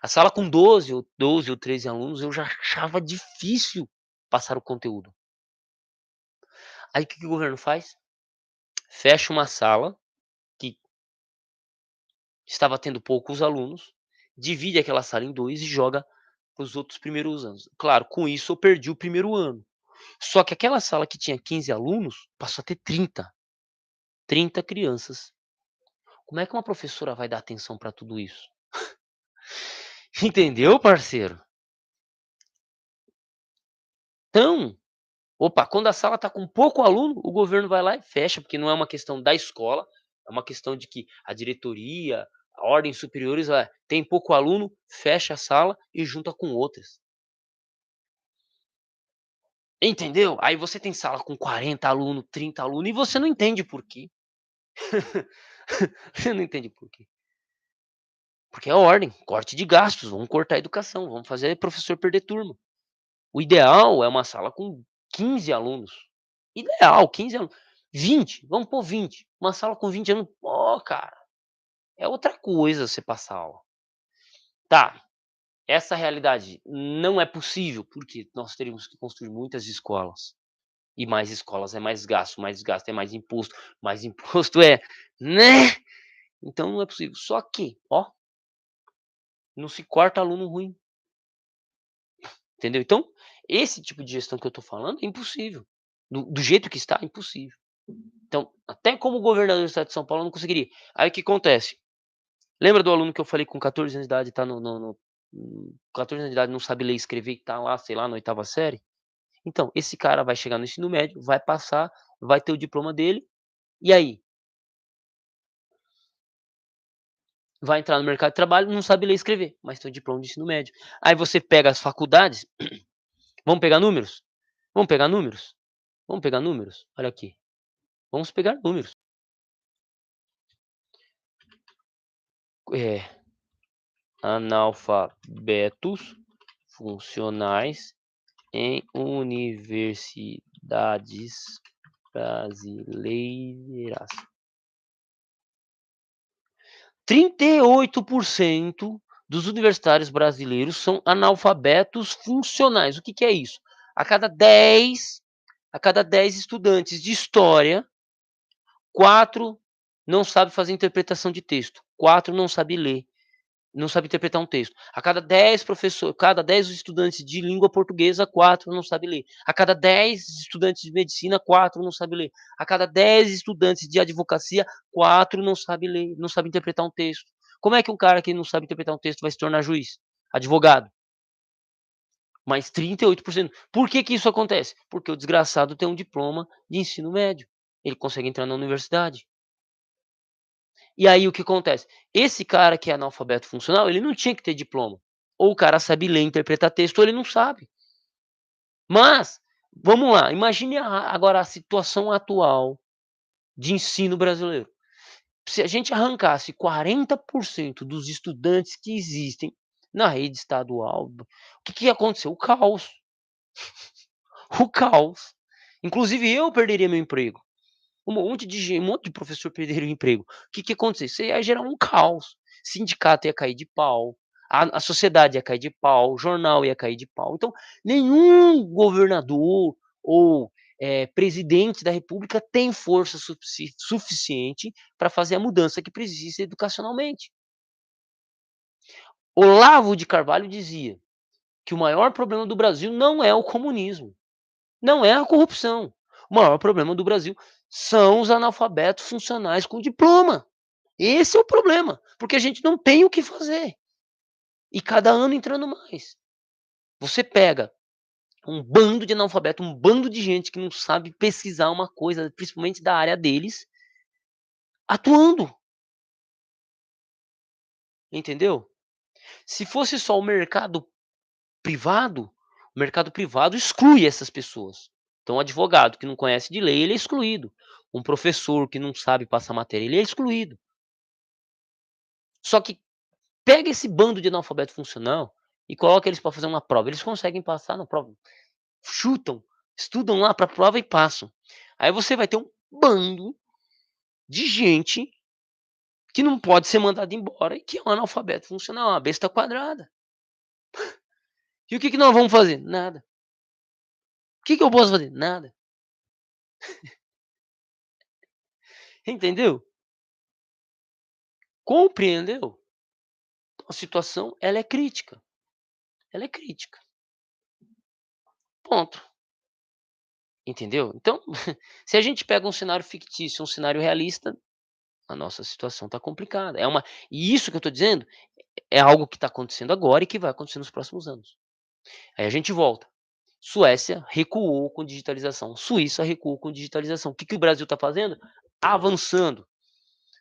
A sala com 12 ou 13 alunos, eu já achava difícil passar o conteúdo. Aí o que que o governo faz? Fecha uma sala que estava tendo poucos alunos, divide aquela sala em 2 e joga para os outros primeiros anos. Claro, com isso eu perdi o primeiro ano. Só que aquela sala que tinha 15 alunos, passou a ter 30 crianças. Como é que uma professora vai dar atenção para tudo isso? Entendeu, parceiro? Então, opa, quando a sala está com pouco aluno, o governo vai lá e fecha, porque não é uma questão da escola, é uma questão de que a diretoria, a ordem superiores, tem pouco aluno, fecha a sala e junta com outras. Entendeu? Aí você tem sala com 40 alunos, 30 alunos e você não entende por quê. Você não entende por quê. Porque é ordem, corte de gastos, vamos cortar a educação, vamos fazer professor perder turma. O ideal é uma sala com 15 alunos. Ideal, 15 alunos. 20, vamos pôr 20. Uma sala com 20 alunos, pô, cara, é outra coisa você passar aula. Tá, essa realidade não é possível, porque nós teríamos que construir muitas escolas. E mais escolas é mais gasto é mais imposto é, né? Então não é possível. Só que, ó, não se corta aluno ruim. Entendeu? Então, esse tipo de gestão que eu estou falando é impossível. Do jeito que está, é impossível. Então, até como governador do estado de São Paulo eu não conseguiria. Aí o que acontece? Lembra do aluno que eu falei com 14 anos de idade tá 14 anos de idade não sabe ler e escrever e tá lá, sei lá, na oitava série? Então, esse cara vai chegar no ensino médio, vai passar, vai ter o diploma dele, e aí? Vai entrar no mercado de trabalho, não sabe ler e escrever, mas tem o diploma de ensino médio. Aí você pega as faculdades, vamos pegar números? Vamos pegar números? Vamos pegar números? Olha aqui. Vamos pegar números. É, analfabetos funcionais em universidades brasileiras. 38% dos universitários brasileiros são analfabetos funcionais. O que que é isso? A cada 10, a cada 10 estudantes de história, 4 não sabe fazer interpretação de texto, 4 não sabe ler. Não sabe interpretar um texto. Cada 10 estudantes de língua portuguesa, 4 não sabe ler. A cada 10 estudantes de medicina, 4 não sabe ler. A cada 10 estudantes de advocacia, 4 não sabe ler, não sabe interpretar um texto. Como é que um cara que não sabe interpretar um texto vai se tornar juiz? Advogado? mas 38%. Por que que isso acontece? Porque o desgraçado tem um diploma de ensino médio, ele consegue entrar na universidade. E aí o que acontece? Esse cara que é analfabeto funcional, ele não tinha que ter diploma. Ou o cara sabe ler e interpretar texto ou ele não sabe. Mas, vamos lá, imagine agora a situação atual de ensino brasileiro. Se a gente arrancasse 40% dos estudantes que existem na rede estadual, o que que ia acontecer? O caos, o caos. Inclusive eu perderia meu emprego. Um monte de professor perderia o emprego. O que que ia acontecer? Isso ia gerar um caos. Sindicato ia cair de pau, a sociedade ia cair de pau, o jornal ia cair de pau. Então, nenhum governador ou, presidente da república tem força suficiente para fazer a mudança que precisa educacionalmente. Olavo de Carvalho dizia que o maior problema do Brasil não é o comunismo, não é a corrupção. O maior problema do Brasil são os analfabetos funcionais com diploma. Esse é o problema, porque a gente não tem o que fazer. E cada ano entrando mais. Você pega um bando de analfabeto, um bando de gente que não sabe pesquisar uma coisa, principalmente da área deles, atuando, entendeu? Se fosse só privado, o mercado privado exclui essas pessoas. Então, um advogado que não conhece de lei, ele é excluído. Um professor que não sabe passar matéria, ele é excluído. Só que pega esse bando de analfabeto funcional e coloca eles para fazer uma prova. Eles conseguem passar na prova. Chutam, estudam lá para a prova e passam. Aí você vai ter um bando de gente que não pode ser mandado embora e que é um analfabeto funcional, uma besta quadrada. E o que que nós vamos fazer? Nada. O que que eu posso fazer? Nada. Entendeu? Compreendeu? A situação, ela é crítica. Ela é crítica. Ponto. Entendeu? Então, se a gente pega um cenário fictício, um cenário realista, a nossa situação está complicada. E isso que eu estou dizendo é algo que está acontecendo agora e que vai acontecer nos próximos anos. Aí a gente volta. Suécia recuou com digitalização. Suíça recuou com digitalização. O que que o Brasil está fazendo? Avançando.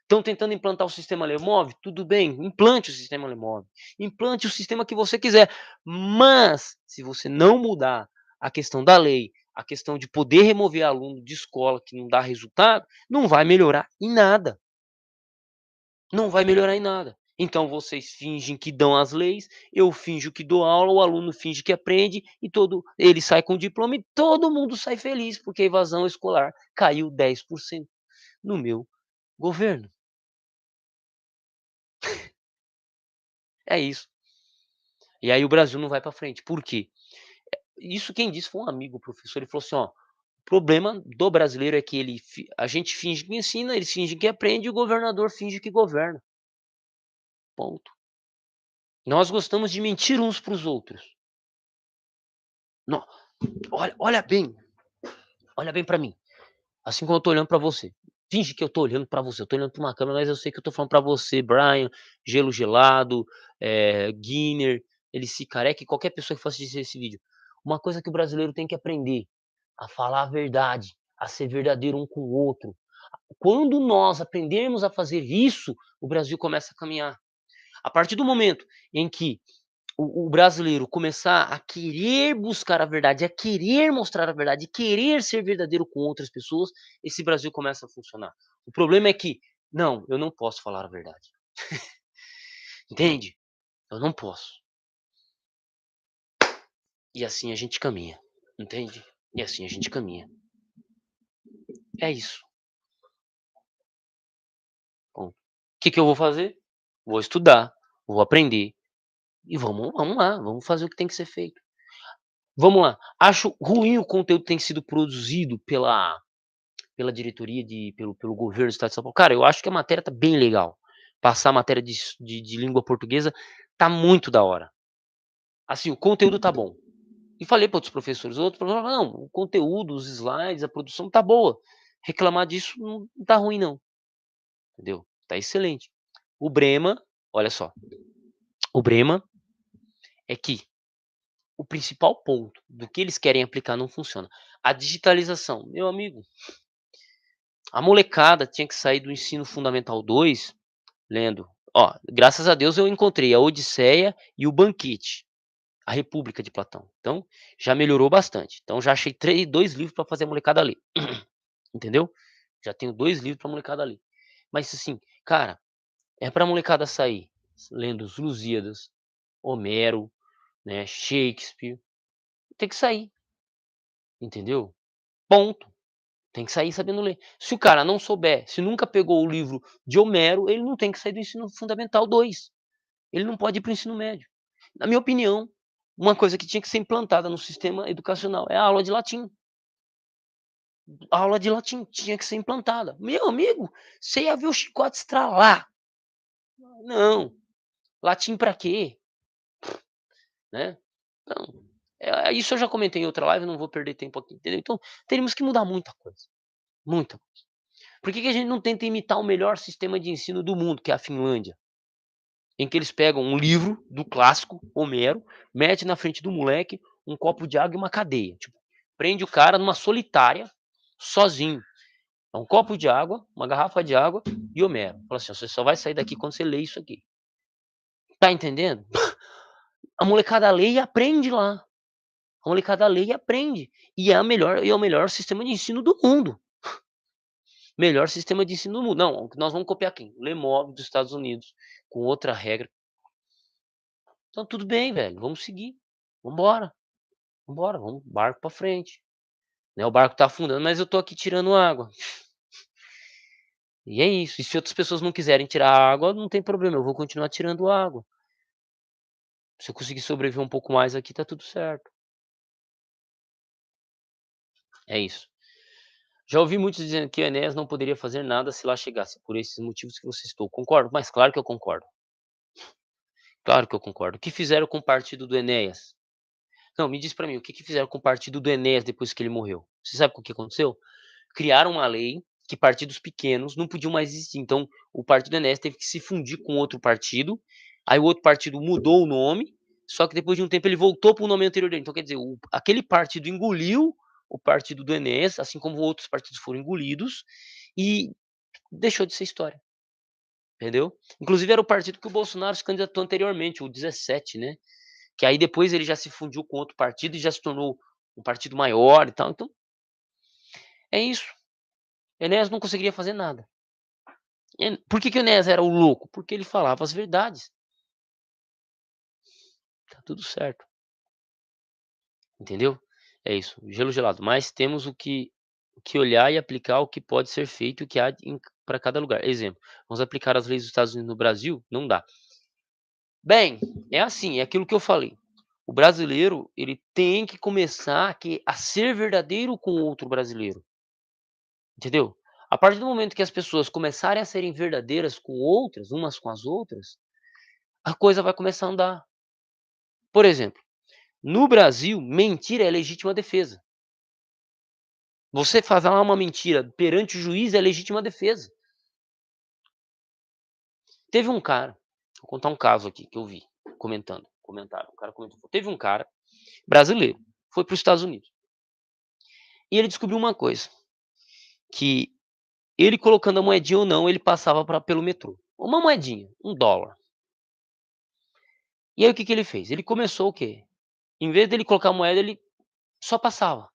Estão tentando implantar o sistema Lemov? Tudo bem, implante o sistema Lemov. Implante o sistema que você quiser. Mas, se você não mudar a questão da lei, a questão de poder remover aluno de escola que não dá resultado, não vai melhorar em nada. Não vai melhorar em nada. Então vocês fingem que dão as leis, eu finjo que dou aula, o aluno finge que aprende e ele sai com diploma e todo mundo sai feliz, porque a evasão escolar caiu 10% no meu governo. É isso. E aí o Brasil não vai para frente. Por quê? Isso quem disse foi um amigo professor, ele falou assim: "Ó, o problema do brasileiro é que a gente finge que ensina, eles fingem que aprende e o governador finge que governa. Ponto. Nós gostamos de mentir uns para os outros. No olha bem para mim, assim como eu tô olhando para você. Finge que eu tô olhando para você, eu tô olhando para uma câmera, mas eu sei que eu tô falando para você, Brian, Gelo Gelado, Guiner, MC Careca e qualquer pessoa que for assistir esse vídeo. Uma coisa que o brasileiro tem que aprender, a falar a verdade, a ser verdadeiro um com o outro. Quando nós aprendermos a fazer isso, o Brasil começa a caminhar. A partir do momento em que o brasileiro começar a querer buscar a verdade, a querer mostrar a verdade, querer ser verdadeiro com outras pessoas, esse Brasil começa a funcionar. O problema é que, não, eu não posso falar a verdade. Entende? Eu não posso. E assim a gente caminha. Entende? E assim a gente caminha. É isso. Bom, o que que eu vou fazer? Vou estudar, vou aprender e vamos lá, vamos fazer o que tem que ser feito. Vamos lá. Acho ruim o conteúdo que tem sido produzido pela diretoria pelo governo do estado de São Paulo. Cara, eu acho que a matéria tá bem legal. Passar a matéria de língua portuguesa tá muito da hora. Assim, o conteúdo tá bom. E falei para outros professores, outros professores falaram: "Não, o conteúdo, os slides, a produção tá boa. Reclamar disso não tá ruim não", entendeu? Tá excelente. O Brema, olha só, o Brema é que o principal ponto do que eles querem aplicar não funciona. A digitalização, meu amigo, a molecada tinha que sair do ensino fundamental 2 lendo. Ó, graças a Deus eu encontrei a Odisseia e o Banquete, a República de Platão. Então, já melhorou bastante. Então já achei 2 livros para fazer a molecada ler, entendeu? Já tenho 2 livros pra molecada ler. Mas assim, cara, é pra molecada sair lendo os Lusíadas, Homero, né, Shakespeare, tem que sair, entendeu? Ponto. Tem que sair sabendo ler. Se o cara não souber, se nunca pegou o livro de Homero, ele não tem que sair do ensino fundamental 2. Ele não pode ir para o ensino médio. Na minha opinião, uma coisa que tinha que ser implantada no sistema educacional é a aula de latim. A aula de latim tinha que ser implantada. Meu amigo, você ia ver o chicote estralar. Não, latim para quê? Né? Então, isso eu já comentei em outra live, não vou perder tempo aqui, entendeu? Então, teríamos que mudar muita coisa, muita coisa. Por que a gente não tenta imitar o melhor sistema de ensino do mundo, que é a Finlândia? Em que eles pegam um livro do clássico, Homero, mete na frente do moleque um copo de água e uma cadeia. Tipo, prende o cara numa solitária, sozinho. É um copo de água, uma garrafa de água e Homero. Fala assim, ó, você só vai sair daqui quando você ler isso aqui. Tá entendendo? A molecada lê e aprende lá. A molecada lê e aprende. E é o melhor sistema de ensino do mundo. Melhor sistema de ensino do mundo. Não, nós vamos copiar quem? O Lemov dos Estados Unidos, com outra regra. Então tudo bem, velho, vamos seguir. Vambora, vambora, vamos barco pra frente. Né, o barco tá afundando, mas eu tô aqui tirando água. E é isso. E se outras pessoas não quiserem tirar água, não tem problema, eu vou continuar tirando água. Se eu conseguir sobreviver um pouco mais aqui, tá tudo certo. É isso. Já ouvi muitos dizendo que o Enéas não poderia fazer nada se lá chegasse, por esses motivos que você citou. Concordo, mas claro que eu concordo. Claro que eu concordo. O que fizeram com o partido do Enéas? Não, me diz pra mim, o que fizeram com o partido do Enéas depois que ele morreu? Você sabe o que aconteceu? Criaram uma lei que partidos pequenos não podiam mais existir. Então, o partido Enéas teve que se fundir com outro partido. Aí o outro partido mudou o nome, só que depois de um tempo ele voltou para o nome anterior dele. Então, quer dizer, aquele partido engoliu o partido do Enéas, assim como outros partidos foram engolidos, e deixou de ser história. Entendeu? Inclusive era o partido que o Bolsonaro se candidatou anteriormente, o 17, né? Que aí depois ele já se fundiu com outro partido e já se tornou um partido maior e tal. Então, é isso. Enéas não conseguiria fazer nada. Por que o Enéas era o louco? Porque ele falava as verdades. Tá tudo certo. Entendeu? É isso, gelo gelado. Mas temos o que olhar e aplicar o que pode ser feito e o que há para cada lugar. Exemplo, vamos aplicar as leis dos Estados Unidos no Brasil? Não dá. Bem, é assim, é aquilo que eu falei. O brasileiro, ele tem que começar a ser verdadeiro com o outro brasileiro. Entendeu? A partir do momento que as pessoas começarem a serem verdadeiras com outras, umas com as outras, a coisa vai começar a andar. Por exemplo, no Brasil, mentira é legítima defesa. Você falar uma mentira perante o juiz é legítima defesa. Teve um cara, vou contar um caso aqui que eu vi comentaram, o cara comentou, teve um cara brasileiro, foi para os Estados Unidos. E ele descobriu uma coisa, que ele colocando a moedinha ou não, ele passava pelo metrô. Uma moedinha, $1. E aí o que ele fez? Ele começou o quê? Em vez dele colocar a moeda, ele só passava.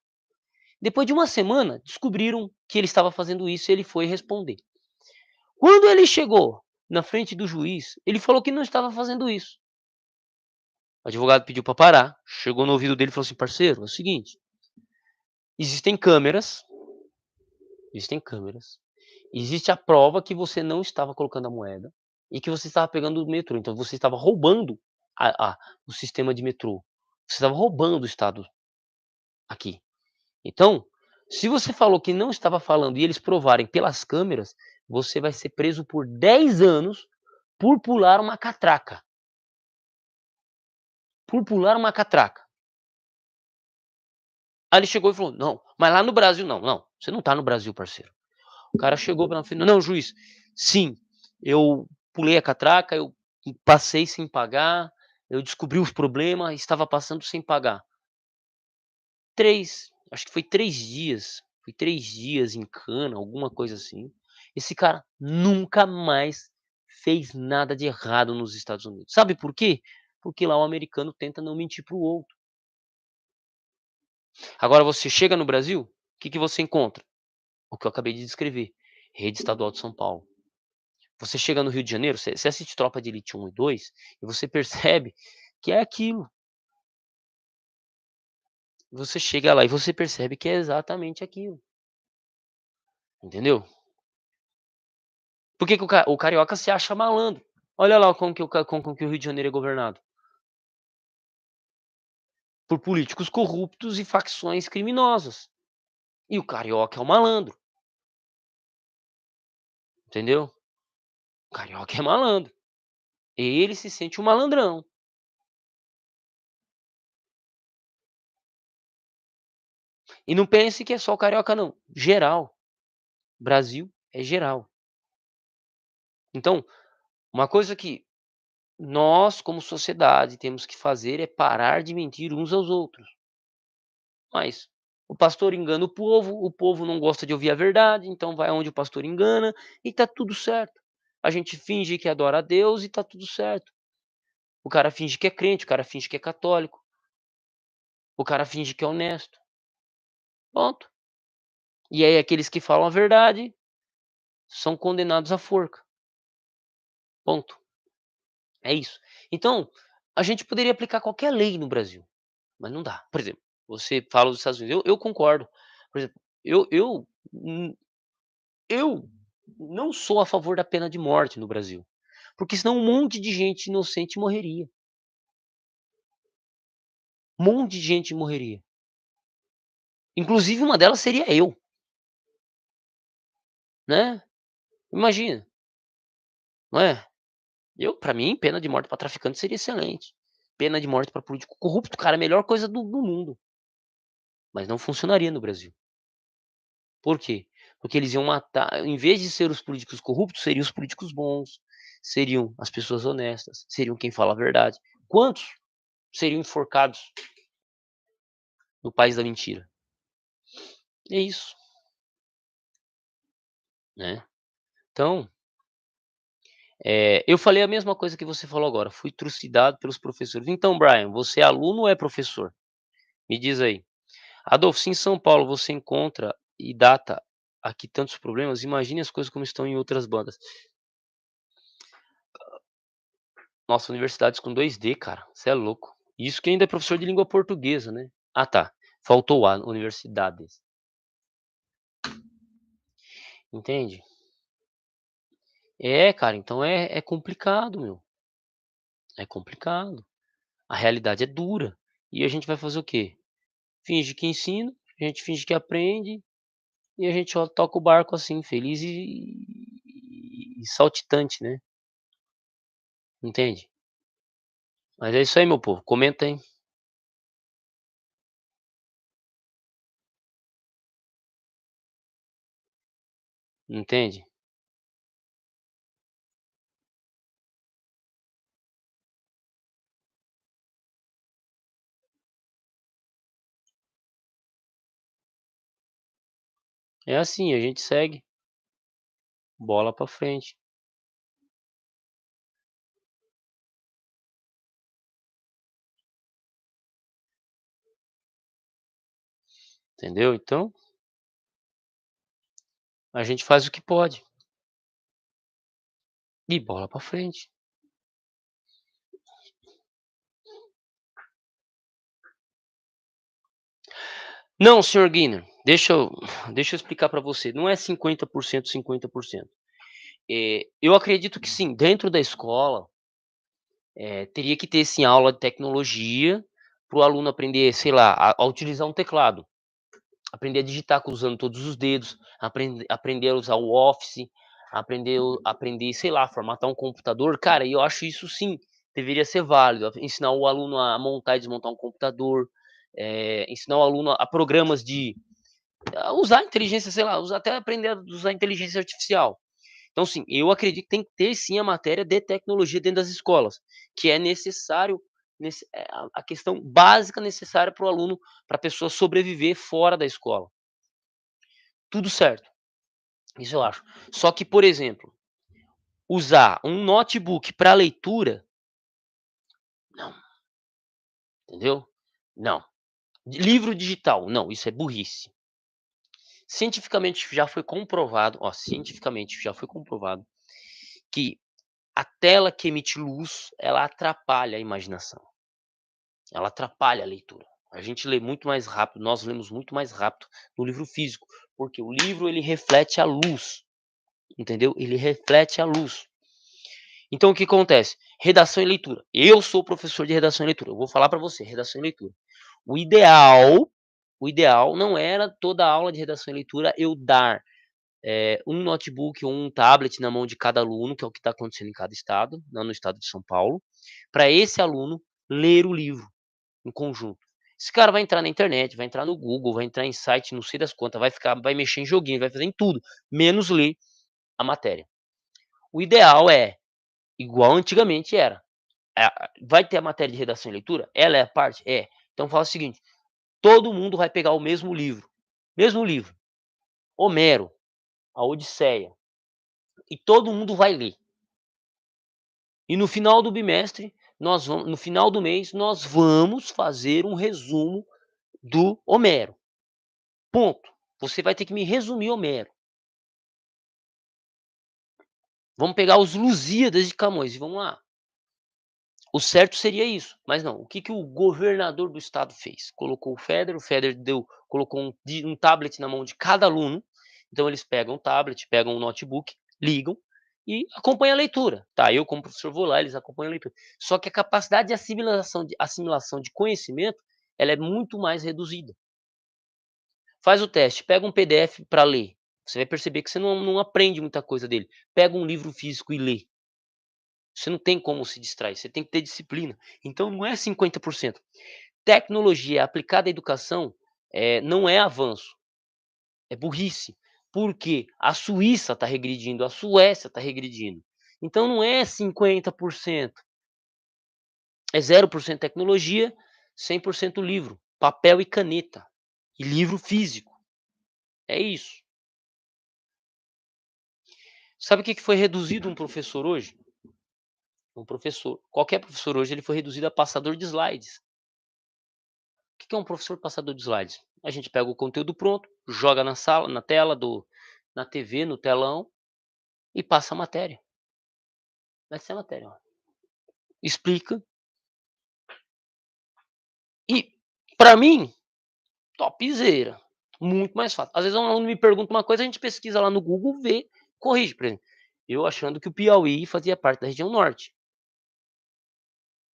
Depois de uma semana, descobriram que ele estava fazendo isso e ele foi responder. Quando ele chegou na frente do juiz, ele falou que não estava fazendo isso. O advogado pediu para parar, chegou no ouvido dele e falou assim: "Parceiro, é o seguinte, existem câmeras, existem câmeras, existe a prova que você não estava colocando a moeda e que você estava pegando o metrô, então você estava roubando o sistema de metrô. Você estava roubando o Estado aqui. Então, se você falou que não estava falando e eles provarem pelas câmeras, você vai ser preso por 10 anos por pular uma catraca. Por pular uma catraca." Aí ele chegou e falou: "Não, mas lá no Brasil não, não, você não tá no Brasil, parceiro." O cara chegou pra frente: "Não, juiz, sim, eu pulei a catraca, eu passei sem pagar, eu descobri os problemas, estava passando sem pagar. 3, acho que foi 3 dias, foi 3 dias em cana, alguma coisa assim. Esse cara nunca mais fez nada de errado nos Estados Unidos. Sabe por quê? Porque lá o americano tenta não mentir para o outro. Agora você chega no Brasil, o que que você encontra? O que eu acabei de descrever, Rede Estadual de São Paulo. Você chega no Rio de Janeiro, você assiste Tropa de Elite 1 e 2 e você percebe que é aquilo. Você chega lá e você percebe que é exatamente aquilo, entendeu? Por que que o carioca se acha malandro? Olha lá como que o Rio de Janeiro é governado, por políticos corruptos e facções criminosas. E o carioca é o malandro, entendeu? O carioca é malandro. Ele se sente um malandrão. E não pense que é só o carioca não, geral. Brasil é geral. Então, uma coisa que nós, como sociedade, temos que fazer é parar de mentir uns aos outros. Mas o pastor engana o povo não gosta de ouvir a verdade, então vai onde o pastor engana e tá tudo certo. A gente finge que adora a Deus e tá tudo certo. O cara finge que é crente, o cara finge que é católico, o cara finge que é honesto. Ponto. E aí aqueles que falam a verdade são condenados à forca. Ponto. É isso. Então, a gente poderia aplicar qualquer lei no Brasil, mas não dá. Por exemplo, você fala dos Estados Unidos, eu concordo. Por exemplo, hum, eu não sou a favor da pena de morte no Brasil, porque senão um monte de gente inocente morreria. Um monte de gente morreria. Inclusive uma delas seria eu, né. Imagina, não é? Para mim, pena de morte para traficante seria excelente. Pena de morte para político corrupto, cara, a melhor coisa do mundo, mas não funcionaria no Brasil. Por quê? Porque eles iam matar, em vez de ser os políticos corruptos, seriam os políticos bons, seriam as pessoas honestas, seriam quem fala a verdade. Quantos seriam enforcados no país da mentira? É isso, né. Então, eu falei a mesma coisa que você falou agora, fui trucidado pelos professores. Então Brian, você é aluno ou é professor? Me diz aí. Adolfo, se em São Paulo você encontra e data aqui tantos problemas, imagine as coisas como estão em outras bandas. Nossa, universidades com 2D, cara, você é louco. Isso que ainda é professor de língua portuguesa, né. Ah tá, faltou o A, universidades, entende? É, cara, então é complicado, meu, é complicado. A realidade é dura. E a gente vai fazer o quê? Finge que ensina, a gente finge que aprende, e a gente só toca o barco assim, feliz e saltitante, né, entende? Mas é isso aí, meu povo, comenta aí, entende? É assim, a gente segue, bola pra frente, entendeu? Então, a gente faz o que pode, e bola pra frente. Não, senhor Guinness, deixa eu explicar pra você, não é 50%, 50%. Eu acredito que sim, dentro da escola, teria que ter sim aula de tecnologia, para o aluno aprender, sei lá, a utilizar um teclado. Aprender a digitar usando todos os dedos, aprender a usar o Office, aprender, sei lá, formatar um computador. Cara, e eu acho isso sim, deveria ser válido, ensinar o aluno a montar e desmontar um computador, ensinar o aluno a programas a usar a inteligência, sei lá, até aprender a usar a inteligência artificial. Então sim, eu acredito que tem que ter sim a matéria de tecnologia dentro das escolas, que é necessário a questão básica necessária para o aluno, para a pessoa sobreviver fora da escola. Tudo certo, isso eu acho. Só que, por exemplo, usar um notebook para leitura, não, entendeu? Não. Livro digital, não, isso é burrice. Cientificamente já foi comprovado que a tela que emite luz, ela atrapalha a imaginação, ela atrapalha a leitura. A gente lê muito mais rápido, nós lemos muito mais rápido no livro físico, porque o livro ele reflete a luz, entendeu? Ele reflete a luz. Então o que acontece? Redação e leitura. Eu sou professor de redação e leitura. Eu vou falar para você, redação e leitura. O ideal, o ideal não era toda a aula de redação e leitura eu dar um notebook ou um tablet na mão de cada aluno, que é o que está acontecendo em cada estado, não no estado de São Paulo, para esse aluno ler o livro em conjunto. Esse cara vai entrar na internet, vai entrar no Google, vai entrar em site, não sei das quantas, vai mexer em joguinho, vai fazer em tudo, menos ler a matéria. O ideal é, igual antigamente era, vai ter a matéria de redação e leitura? Ela é a parte? É. Então fala o seguinte, todo mundo vai pegar o mesmo livro, Homero, a Odisseia, e todo mundo vai ler. E no final do bimestre, no final do mês, nós vamos fazer um resumo do Homero. Ponto. Você vai ter que me resumir Homero. Vamos pegar os Lusíadas de Camões e vamos lá. O certo seria isso, mas não. O que, que o governador do estado fez? Colocou o Feder colocou um tablet na mão de cada aluno. Então eles pegam o tablet, pegam o notebook, ligam e acompanham a leitura. Tá, eu como professor vou lá, eles acompanham a leitura. Só que a capacidade de assimilação de conhecimento, ela é muito mais reduzida. Faz o teste, pega um PDF para ler. Você vai perceber que você não aprende muita coisa dele. Pega um livro físico e lê. Você não tem como se distrair, você tem que ter disciplina. Então não é 50%. Tecnologia aplicada à educação, não é avanço, é burrice. Porque a Suíça está regredindo, a Suécia está regredindo. Então não é 50%, é 0% tecnologia, 100% livro, papel e caneta, e livro físico. É isso. Sabe o que foi reduzido um professor hoje? Qualquer professor hoje ele foi reduzido a passador de slides. O que é um professor passador de slides? A gente pega o conteúdo pronto, joga na sala, na tela na TV, no telão e passa a matéria. Vai ser a matéria, ó. Explica. E para mim, topzera. Muito mais fácil. Às vezes um aluno me pergunta uma coisa, a gente pesquisa lá no Google, vê, corrige, por exemplo. Eu achando que o Piauí fazia parte da região norte.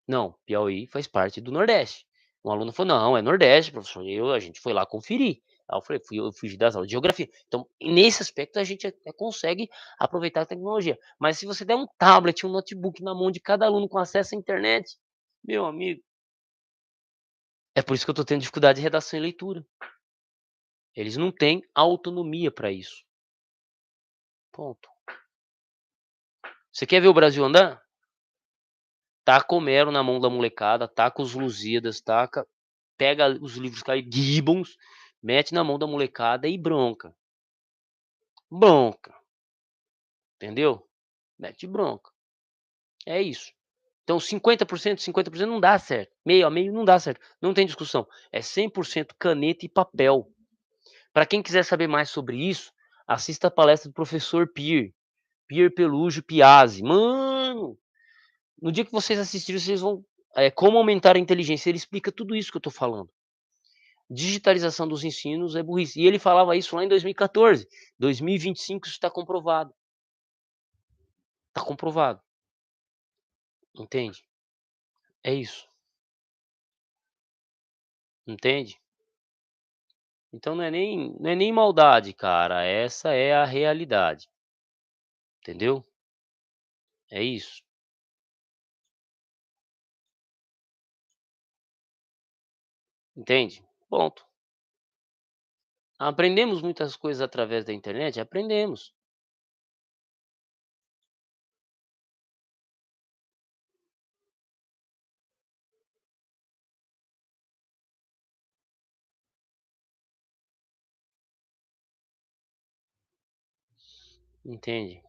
Não, Piauí faz parte do Nordeste. Um aluno falou: "Não, é Nordeste, professor". A gente foi lá conferir. Aí eu falei: eu fugi das aulas de geografia". Então, nesse aspecto, a gente até consegue aproveitar a tecnologia. Mas se você der um tablet, um notebook na mão de cada aluno com acesso à internet, meu amigo, é por isso que eu estou tendo dificuldade de redação e leitura. Eles não têm autonomia para isso. Ponto. Você quer ver o Brasil andar? Taca Homero na mão da molecada, taca os Lusíadas, pega os livros Gibbons, mete na mão da molecada e bronca. Bronca, entendeu? Mete bronca. É isso. Então 50%, 50% não dá certo. Meio a meio não dá certo. Não tem discussão. É 100% caneta e papel. Para quem quiser saber mais sobre isso, assista a palestra do professor Pier Pelugio Piazzi. Mano, no dia que vocês assistirem, vocês vão como aumentar a inteligência. Ele explica tudo isso que eu tô falando. Digitalização dos ensinos é burrice. E ele falava isso lá em 2014. 2025 isso está comprovado. Está comprovado. Entende? É isso. Entende? Então não é nem maldade, cara. Essa é a realidade. Entendeu? É isso. Entende? Ponto. Aprendemos muitas coisas através da internet? Aprendemos. Entende?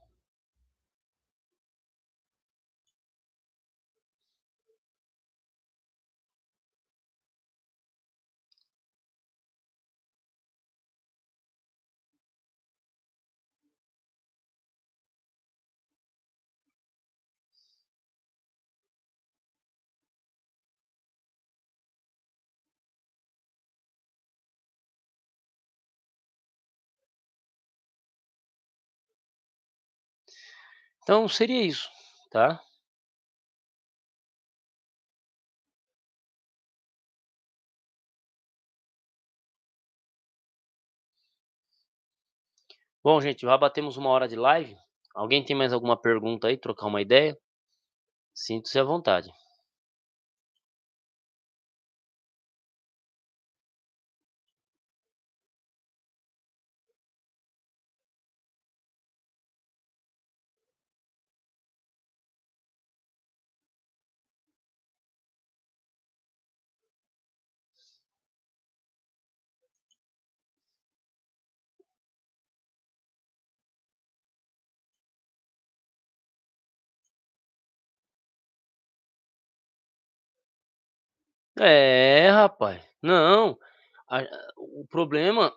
Então seria isso, tá? Bom, gente, já batemos 1 hora de live. Alguém tem mais alguma pergunta aí, trocar uma ideia? Sinta-se à vontade. É, rapaz. Não, a o problema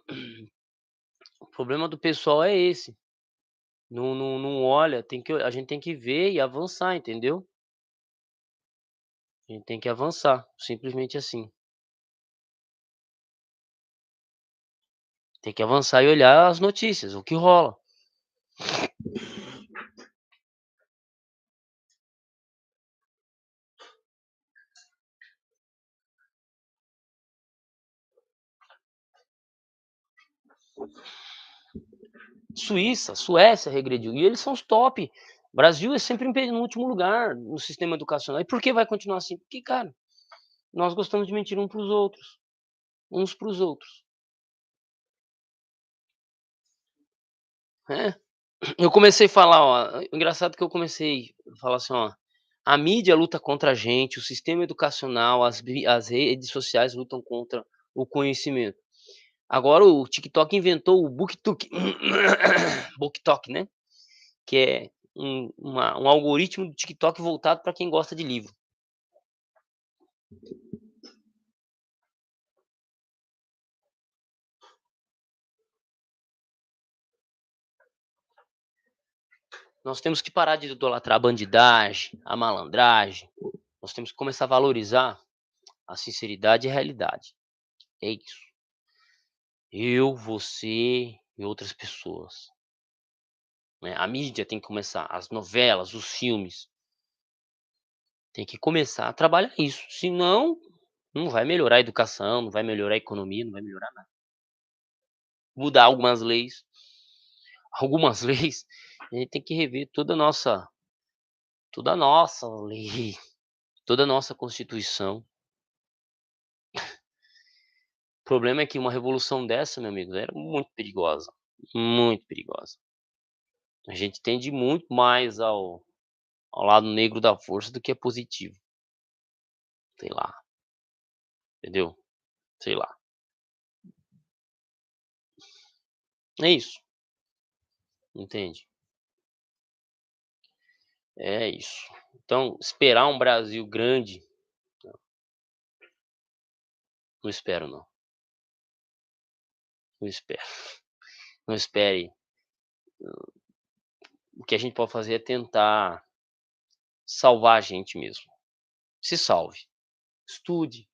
o problema do pessoal é esse, não olha, a gente tem que ver e avançar, entendeu? A gente tem que avançar, simplesmente assim. Tem que avançar e olhar as notícias, o que rola. Suíça, Suécia regrediu e eles são os top. Brasil é sempre em penúltimo lugar no sistema educacional. E por que vai continuar assim? Porque, cara, nós gostamos de mentir uns para os outros, né. Eu comecei a falar, ó, engraçado que eu comecei a falar assim, ó, a mídia luta contra a gente, o sistema educacional, as redes sociais lutam contra o conhecimento. Agora o TikTok inventou o BookTok, BookTok, né, que é um algoritmo do TikTok voltado para quem gosta de livro. Nós temos que parar de idolatrar a bandidagem, a malandragem, nós temos que começar a valorizar a sinceridade e a realidade. É isso. Eu, você e outras pessoas, né. A mídia tem que começar, as novelas, os filmes, tem que começar a trabalhar isso, senão não vai melhorar a educação, não vai melhorar a economia, não vai melhorar nada. Mudar algumas leis, a gente tem que rever toda a nossa lei, toda a nossa constituição. O problema é que uma revolução dessa, meu amigo, era muito perigosa, muito perigosa. A gente tende muito mais ao lado negro da força do que é positivo, sei lá, entendeu? Sei lá. É isso, entende? É isso. Então, esperar um Brasil grande, não espero não, não espero. Não espere, o que a gente pode fazer é tentar salvar a gente mesmo. Se salve, estude,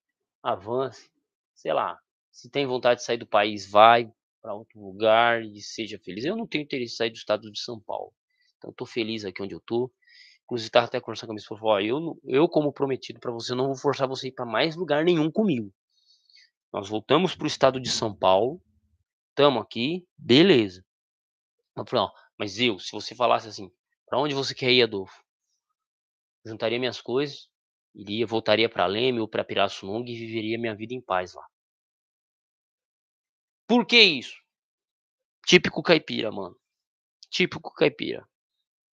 avance, sei lá, se tem vontade de sair do país, vai para outro lugar e seja feliz. Eu não tenho interesse em sair do estado de São Paulo, então estou feliz aqui onde eu tô. Inclusive estava até conversando com a minha esposa, falou: "Ó, eu como prometido para você, não vou forçar você a ir para mais lugar nenhum comigo. Nós voltamos para o estado de São Paulo, estamos aqui, beleza". Ela falou: "Ó, mas se você falasse assim, para onde você quer ir, Adolfo? Juntaria minhas coisas, voltaria para Leme ou para Pirassununga e viveria minha vida em paz lá". Por que isso? Típico caipira, mano, típico caipira,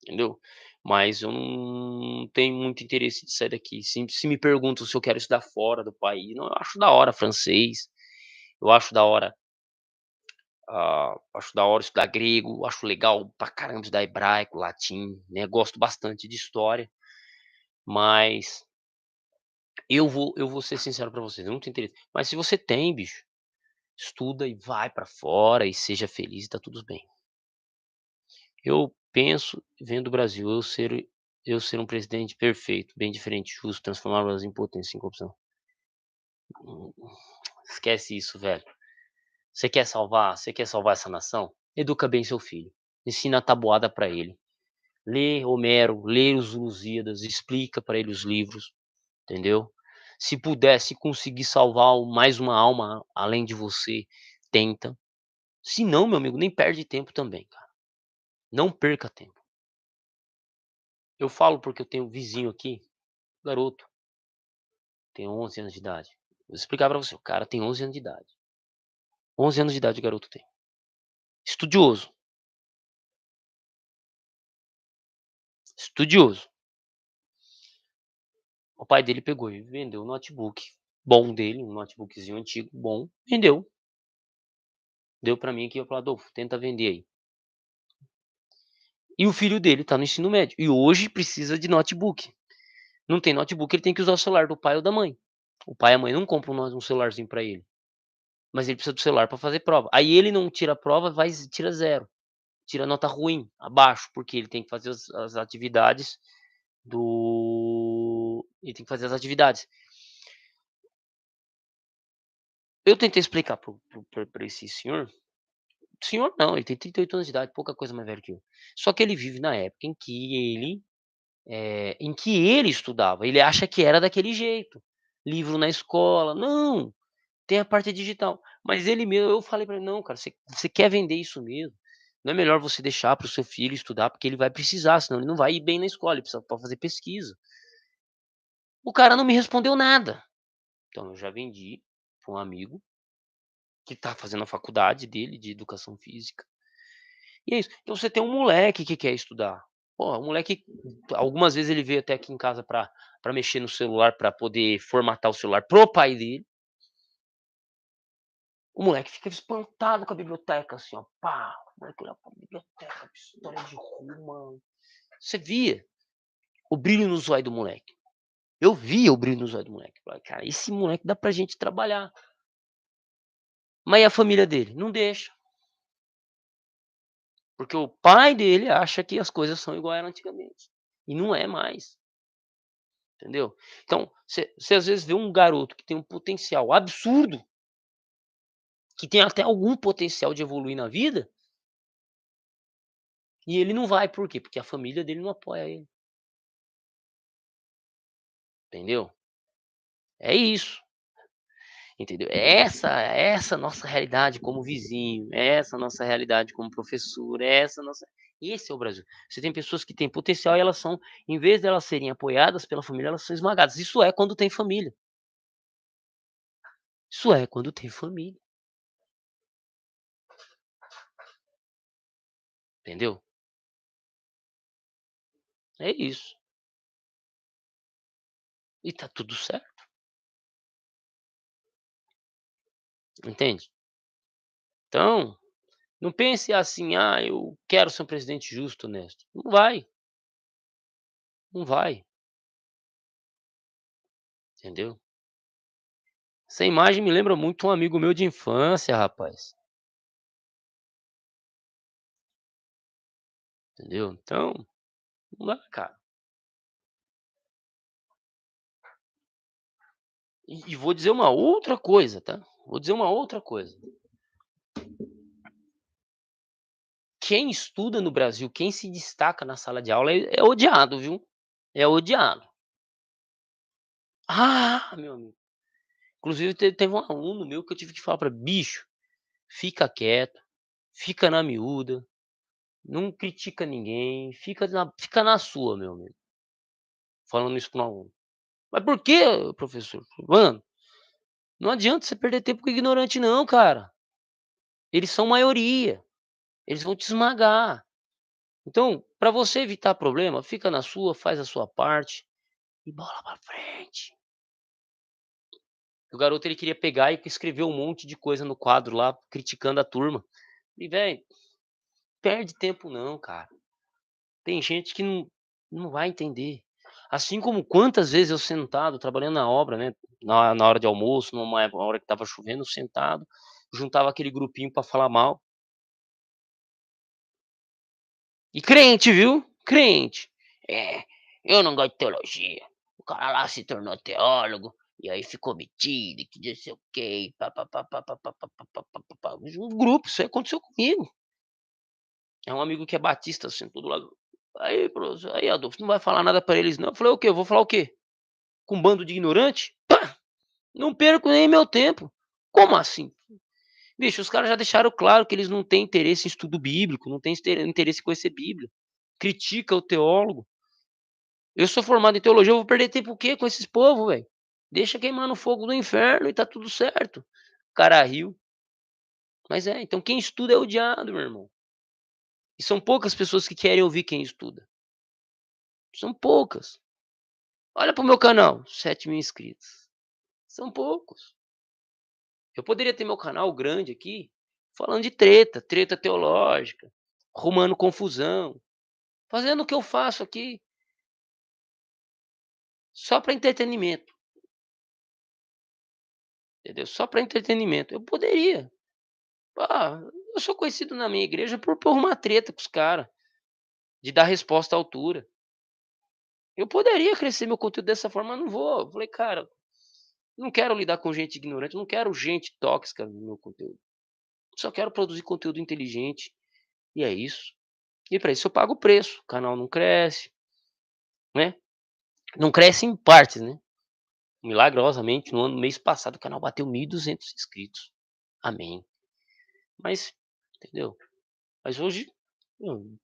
entendeu? Mas eu não tenho muito interesse de sair daqui. Se me perguntam se eu quero estudar fora do país, não, eu acho da hora francês, eu acho da hora acho da hora estudar grego, acho legal pra caramba estudar hebraico, latim, né, gosto bastante de história, mas eu vou ser sincero pra vocês, eu não tenho interesse. Mas se você tem, bicho, estuda e vai pra fora e seja feliz e tá tudo bem. Eu penso, vendo o Brasil, eu ser um presidente perfeito, bem diferente, justo, transformar o Brasil em potência, sem corrupção. Hum, Esquece isso, velho. Você quer salvar essa nação? Educa bem seu filho. Ensina a tabuada pra ele. Lê Homero, lê os Lusíadas, explica pra ele os livros, entendeu? Se puder, se conseguir salvar mais uma alma além de você, tenta. Se não, meu amigo, nem perde tempo também, cara. Não perca tempo. Eu falo porque eu tenho um vizinho aqui, garoto, tem 11 anos de idade. Vou explicar pra você, o cara tem 11 anos de idade. 11 anos de idade o garoto tem. Estudioso, estudioso. O pai dele pegou e vendeu o notebook bom dele, um notebookzinho antigo bom, vendeu. Deu pra mim aqui, falou: "Adolfo, tenta vender aí". E o filho dele tá no ensino médio, e hoje precisa de notebook. Não tem notebook, ele tem que usar o celular do pai ou da mãe. O pai e a mãe não compram um celularzinho pra ele, mas ele precisa do celular pra fazer prova. Aí ele não tira a prova, tira zero, tira nota ruim, abaixo, porque ele tem que fazer as atividades ele tem que fazer as atividades. Eu tentei explicar pra esse senhor não, ele tem 38 anos de idade, pouca coisa mais velho que eu. Só que ele vive na época em que ele estudava, ele acha que era daquele jeito, livro na escola, não, tem a parte digital. Mas ele mesmo, eu falei pra ele: "Não, cara, você quer vender isso mesmo, não é melhor você deixar para o seu filho estudar, porque ele vai precisar, senão ele não vai ir bem na escola, ele precisa pra fazer pesquisa". O cara não me respondeu nada. Então eu já vendi pra um amigo que tá fazendo a faculdade dele de educação física, e é isso. Então você tem um moleque que quer estudar, pô, o moleque algumas vezes ele veio até aqui em casa pra mexer no celular, pra poder formatar o celular pro pai dele. O moleque fica espantado com a biblioteca, assim, ó, pá, o moleque olhava pra biblioteca, história de Roma. Você via o brilho no zóio do moleque. Eu via o brilho no zóio do moleque. Falei: "Cara, esse moleque dá pra gente trabalhar". Mas e a família dele? Não deixa, porque o pai dele acha que as coisas são igual era antigamente, e não é mais, entendeu. Então, você às vezes vê um garoto que tem um potencial absurdo, que tem até algum potencial de evoluir na vida, e ele não vai, por quê? Porque a família dele não apoia ele, entendeu. É isso, entendeu. É essa nossa realidade como vizinho, é essa nossa realidade como professor, esse é o Brasil. Você tem pessoas que têm potencial e elas são, em vez de elas serem apoiadas pela família, elas são esmagadas. Isso é quando tem família. Isso é quando tem família, entendeu. É isso. E tá tudo certo, entende. Então, não pense assim: "Ah, eu quero ser um presidente justo, honesto". Não vai, não vai, entendeu. Essa imagem me lembra muito um amigo meu de infância, rapaz, entendeu. Então, não dá, cara. E vou dizer uma outra coisa, tá, vou dizer uma outra coisa. Quem estuda no Brasil, quem se destaca na sala de aula é odiado, viu. É odiado. Ah, meu amigo. Inclusive teve um aluno meu que eu tive que falar pra: "Bicho, fica quieto, fica na miúda, não critica ninguém, fica na sua, meu amigo". Falando isso para um aluno. "Mas por quê, professor?". Mano, não adianta você perder tempo com ignorante não, cara. Eles são maioria, eles vão te esmagar. Então, para você evitar problema, fica na sua, faz a sua parte e bola pra frente. O garoto ele queria pegar e escrever um monte de coisa no quadro lá, criticando a turma. E, velho, perde tempo não, cara. Tem gente que não vai entender. Assim como quantas vezes eu sentado trabalhando na obra, né, na hora de almoço, numa hora que estava chovendo, sentado, juntava aquele grupinho pra falar mal. E crente, viu? Crente. "É, eu não gosto de teologia. O cara lá se tornou teólogo, e aí ficou metido, e que não sei o quê, pá-pá-pá, pá-pá-pá, pá-pá-pá, pá-pá-pá". Um grupo, isso aí aconteceu comigo. É um amigo que é batista, sentou do lado: "Aí, professor, aí, Adolfo, não vai falar nada pra eles não?" Eu falei: "O quê? Eu vou falar o quê? Com um bando de ignorante? Pá, não perco nem meu tempo". "Como assim?" Bicho, os caras já deixaram claro que eles não têm interesse em estudo bíblico, não têm interesse em conhecer Bíblia. Critica o teólogo. Eu sou formado em teologia, eu vou perder tempo o quê com esses povo, velho? Deixa queimar no fogo do inferno e tá tudo certo. O cara riu. Mas é, então quem estuda é odiado, meu irmão. E são poucas pessoas que querem ouvir quem estuda. São poucas. Olha pro meu canal, 7.000 inscritos. São poucos. Eu poderia ter meu canal grande aqui, falando de treta, treta teológica, arrumando confusão, fazendo o que eu faço aqui, só para entretenimento, entendeu? Só para entretenimento. Eu poderia. Ah, eu sou conhecido na minha igreja por arrumar treta com os cara, de dar resposta à altura. Eu poderia crescer meu conteúdo dessa forma, mas não vou. Eu falei: "Cara, não quero lidar com gente ignorante, não quero gente tóxica no meu conteúdo. Só quero produzir conteúdo inteligente, e é isso". E para isso eu pago o preço. O canal não cresce, né, não cresce em partes, né. Milagrosamente, no mês passado, o canal bateu 1.200 inscritos. Amém. Mas, entendeu? Mas hoje,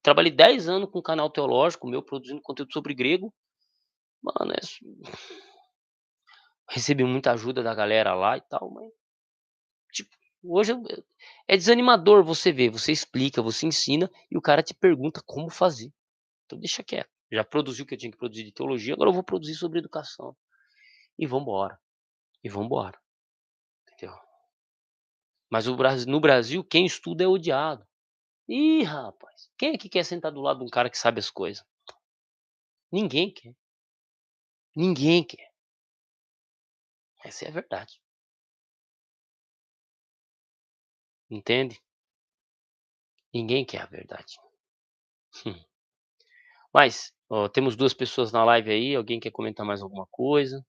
trabalhei 10 anos com um canal teológico meu, produzindo conteúdo sobre grego. Mano, recebi muita ajuda da galera lá e tal, mas, tipo, hoje é desanimador você ver, você explica, você ensina e o cara te pergunta como fazer. Então deixa quieto. Já produzi o que eu tinha que produzir de teologia, agora eu vou produzir sobre educação. E vambora, e vambora, entendeu? Mas no Brasil, quem estuda é odiado. Ih, rapaz, quem é que quer sentar do lado de um cara que sabe as coisas? Ninguém quer, ninguém quer. Essa é a verdade, entende? Ninguém quer a verdade. Hum. Mas, ó, temos 2 pessoas na live aí, alguém quer comentar mais alguma coisa?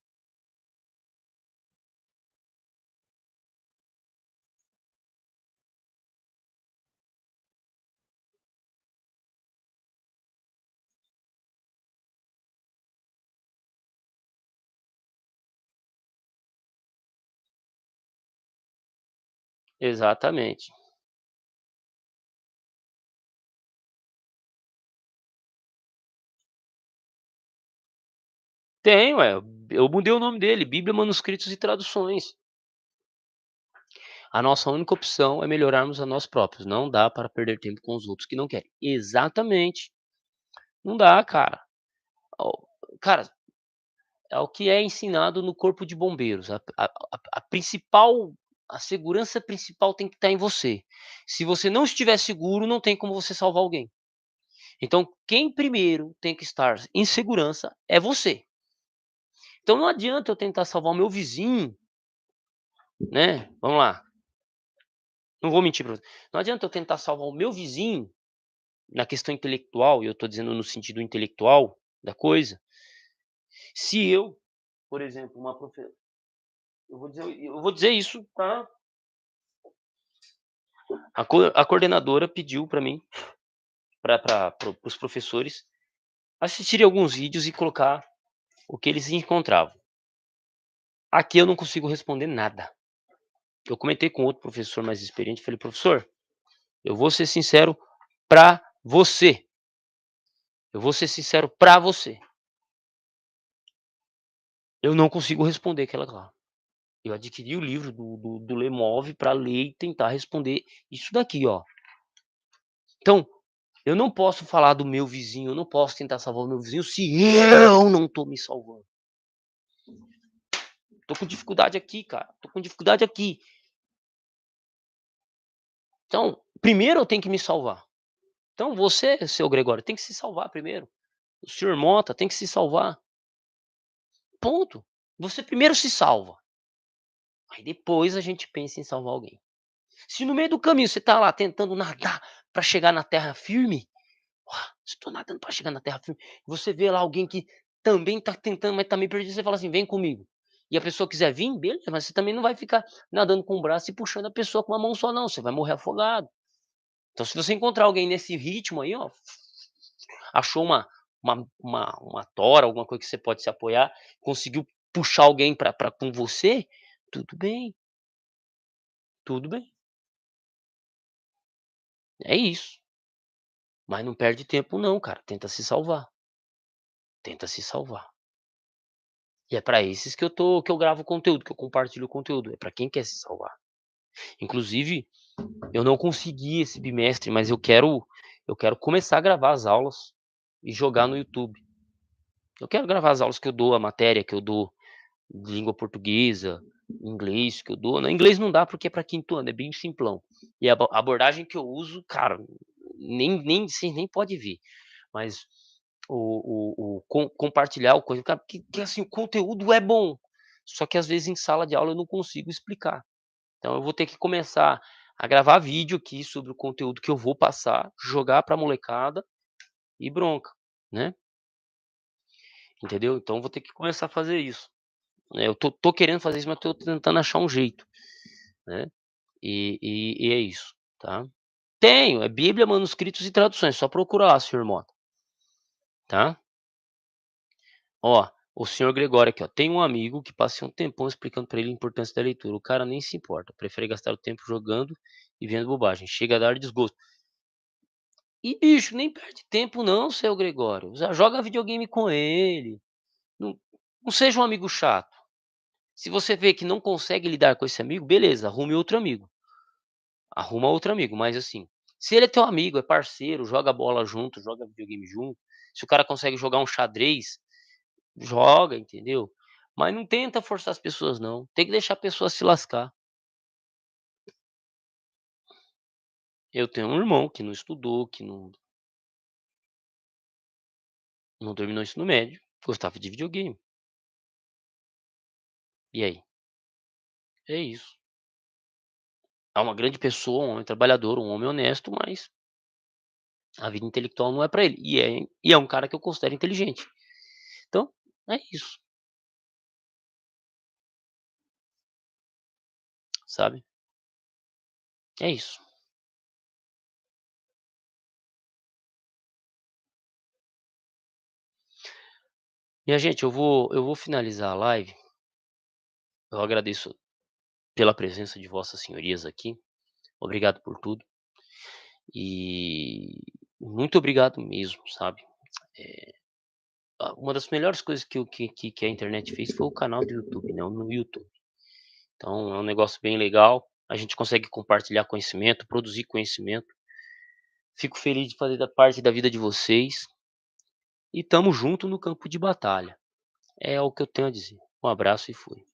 Exatamente. Tem, ué, eu mudei o nome dele, Bíblia, Manuscritos e Traduções. A nossa única opção é melhorarmos a nós próprios, não dá para perder tempo com os outros que não querem. Exatamente, não dá, cara. Ó, cara, é o que é ensinado no corpo de bombeiros, a principal a segurança principal tem que estar em você. Se você não estiver seguro, não tem como você salvar alguém. Então, quem primeiro tem que estar em segurança é você. Então não adianta eu tentar salvar o meu vizinho, né, vamos lá, não vou mentir pra você, não adianta eu tentar salvar o meu vizinho na questão intelectual, e eu estou dizendo no sentido intelectual da coisa, se eu, por exemplo, uma profe eu vou dizer isso, tá, a coordenadora pediu para mim, para os professores, assistirem alguns vídeos e colocar o que eles encontravam. Aqui eu não consigo responder nada. Eu comentei com outro professor mais experiente, falei: "Professor, eu vou ser sincero pra você, eu vou ser sincero pra você, eu não consigo responder aquela lá. Eu adquiri o livro do Lemov para ler e tentar responder isso daqui, ó. Então, eu não posso falar do meu vizinho, eu não posso tentar salvar o meu vizinho se eu não tô me salvando. Tô com dificuldade aqui, cara, tô com dificuldade aqui. Então, primeiro eu tenho que me salvar. Então você, seu Gregório, tem que se salvar primeiro. O senhor Mota tem que se salvar. Ponto. Você primeiro se salva. Aí depois a gente pensa em salvar alguém. Se no meio do caminho você tá lá tentando nadar para chegar na terra firme, estou nadando para chegar na terra firme, você vê lá alguém que também tá tentando, mas tá meio perdido, você fala assim: "Vem comigo". E a pessoa quiser vir, beleza, mas você também não vai ficar nadando com o braço e puxando a pessoa com uma mão só não, você vai morrer afogado. Então se você encontrar alguém nesse ritmo aí, ó, achou uma tora, alguma coisa que você pode se apoiar, conseguiu puxar alguém pra com você, tudo bem, tudo bem. É isso. Mas não perde tempo não, cara, tenta se salvar, tenta se salvar. E é pra esses que eu gravo conteúdo, que eu compartilho conteúdo, é pra quem quer se salvar. Inclusive, eu não consegui esse bimestre, mas eu quero começar a gravar as aulas e jogar no YouTube. Eu quero gravar as aulas que eu dou, a matéria que eu dou de língua portuguesa, inglês que eu dou. No inglês não dá porque é pra quinto ano, é bem simplão. E a abordagem que eu uso, cara, nem vocês nem pode ver. Mas compartilhar o coisa, cara, que assim, o conteúdo é bom, só que às vezes em sala de aula eu não consigo explicar. Então eu vou ter que começar a gravar vídeo aqui sobre o conteúdo que eu vou passar, jogar pra molecada e bronca, né, entendeu? Então eu vou ter que começar a fazer isso, né, eu tô querendo fazer isso, mas tô tentando achar um jeito, né, e é isso, tá. Tenho, é Bíblia, manuscritos e traduções, só procurar lá, senhor Mota, tá. Ó, o senhor Gregório aqui, ó, tem um amigo que passei um tempão explicando pra ele a importância da leitura, o cara nem se importa, prefere gastar o tempo jogando e vendo bobagem, chega a dar desgosto. E bicho, nem perde tempo não, seu Gregório, já joga videogame com ele, não não seja um amigo chato. Se você vê que não consegue lidar com esse amigo, beleza, arrume outro amigo, arruma outro amigo, mas assim, se ele é teu amigo, é parceiro, joga bola junto, joga videogame junto, se o cara consegue jogar um xadrez, joga, entendeu? Mas não tenta forçar as pessoas não, tem que deixar a pessoa se lascar. Eu tenho um irmão que não estudou, que não terminou o ensino médio, gostava de videogame. E aí? É isso. É uma grande pessoa, um homem trabalhador, um homem honesto, mas a vida intelectual não é pra ele. E é um cara que eu considero inteligente. Então, é isso, sabe. É isso. Minha gente, eu vou finalizar a live. Eu agradeço pela presença de vossas senhorias aqui. Obrigado por tudo. E muito obrigado mesmo, sabe. Uma das melhores coisas que a internet fez foi o canal do YouTube, né, no YouTube. Então é um negócio bem legal, a gente consegue compartilhar conhecimento, produzir conhecimento. Fico feliz de fazer da parte da vida de vocês e tamo junto no campo de batalha. É o que eu tenho a dizer. Um abraço e fui.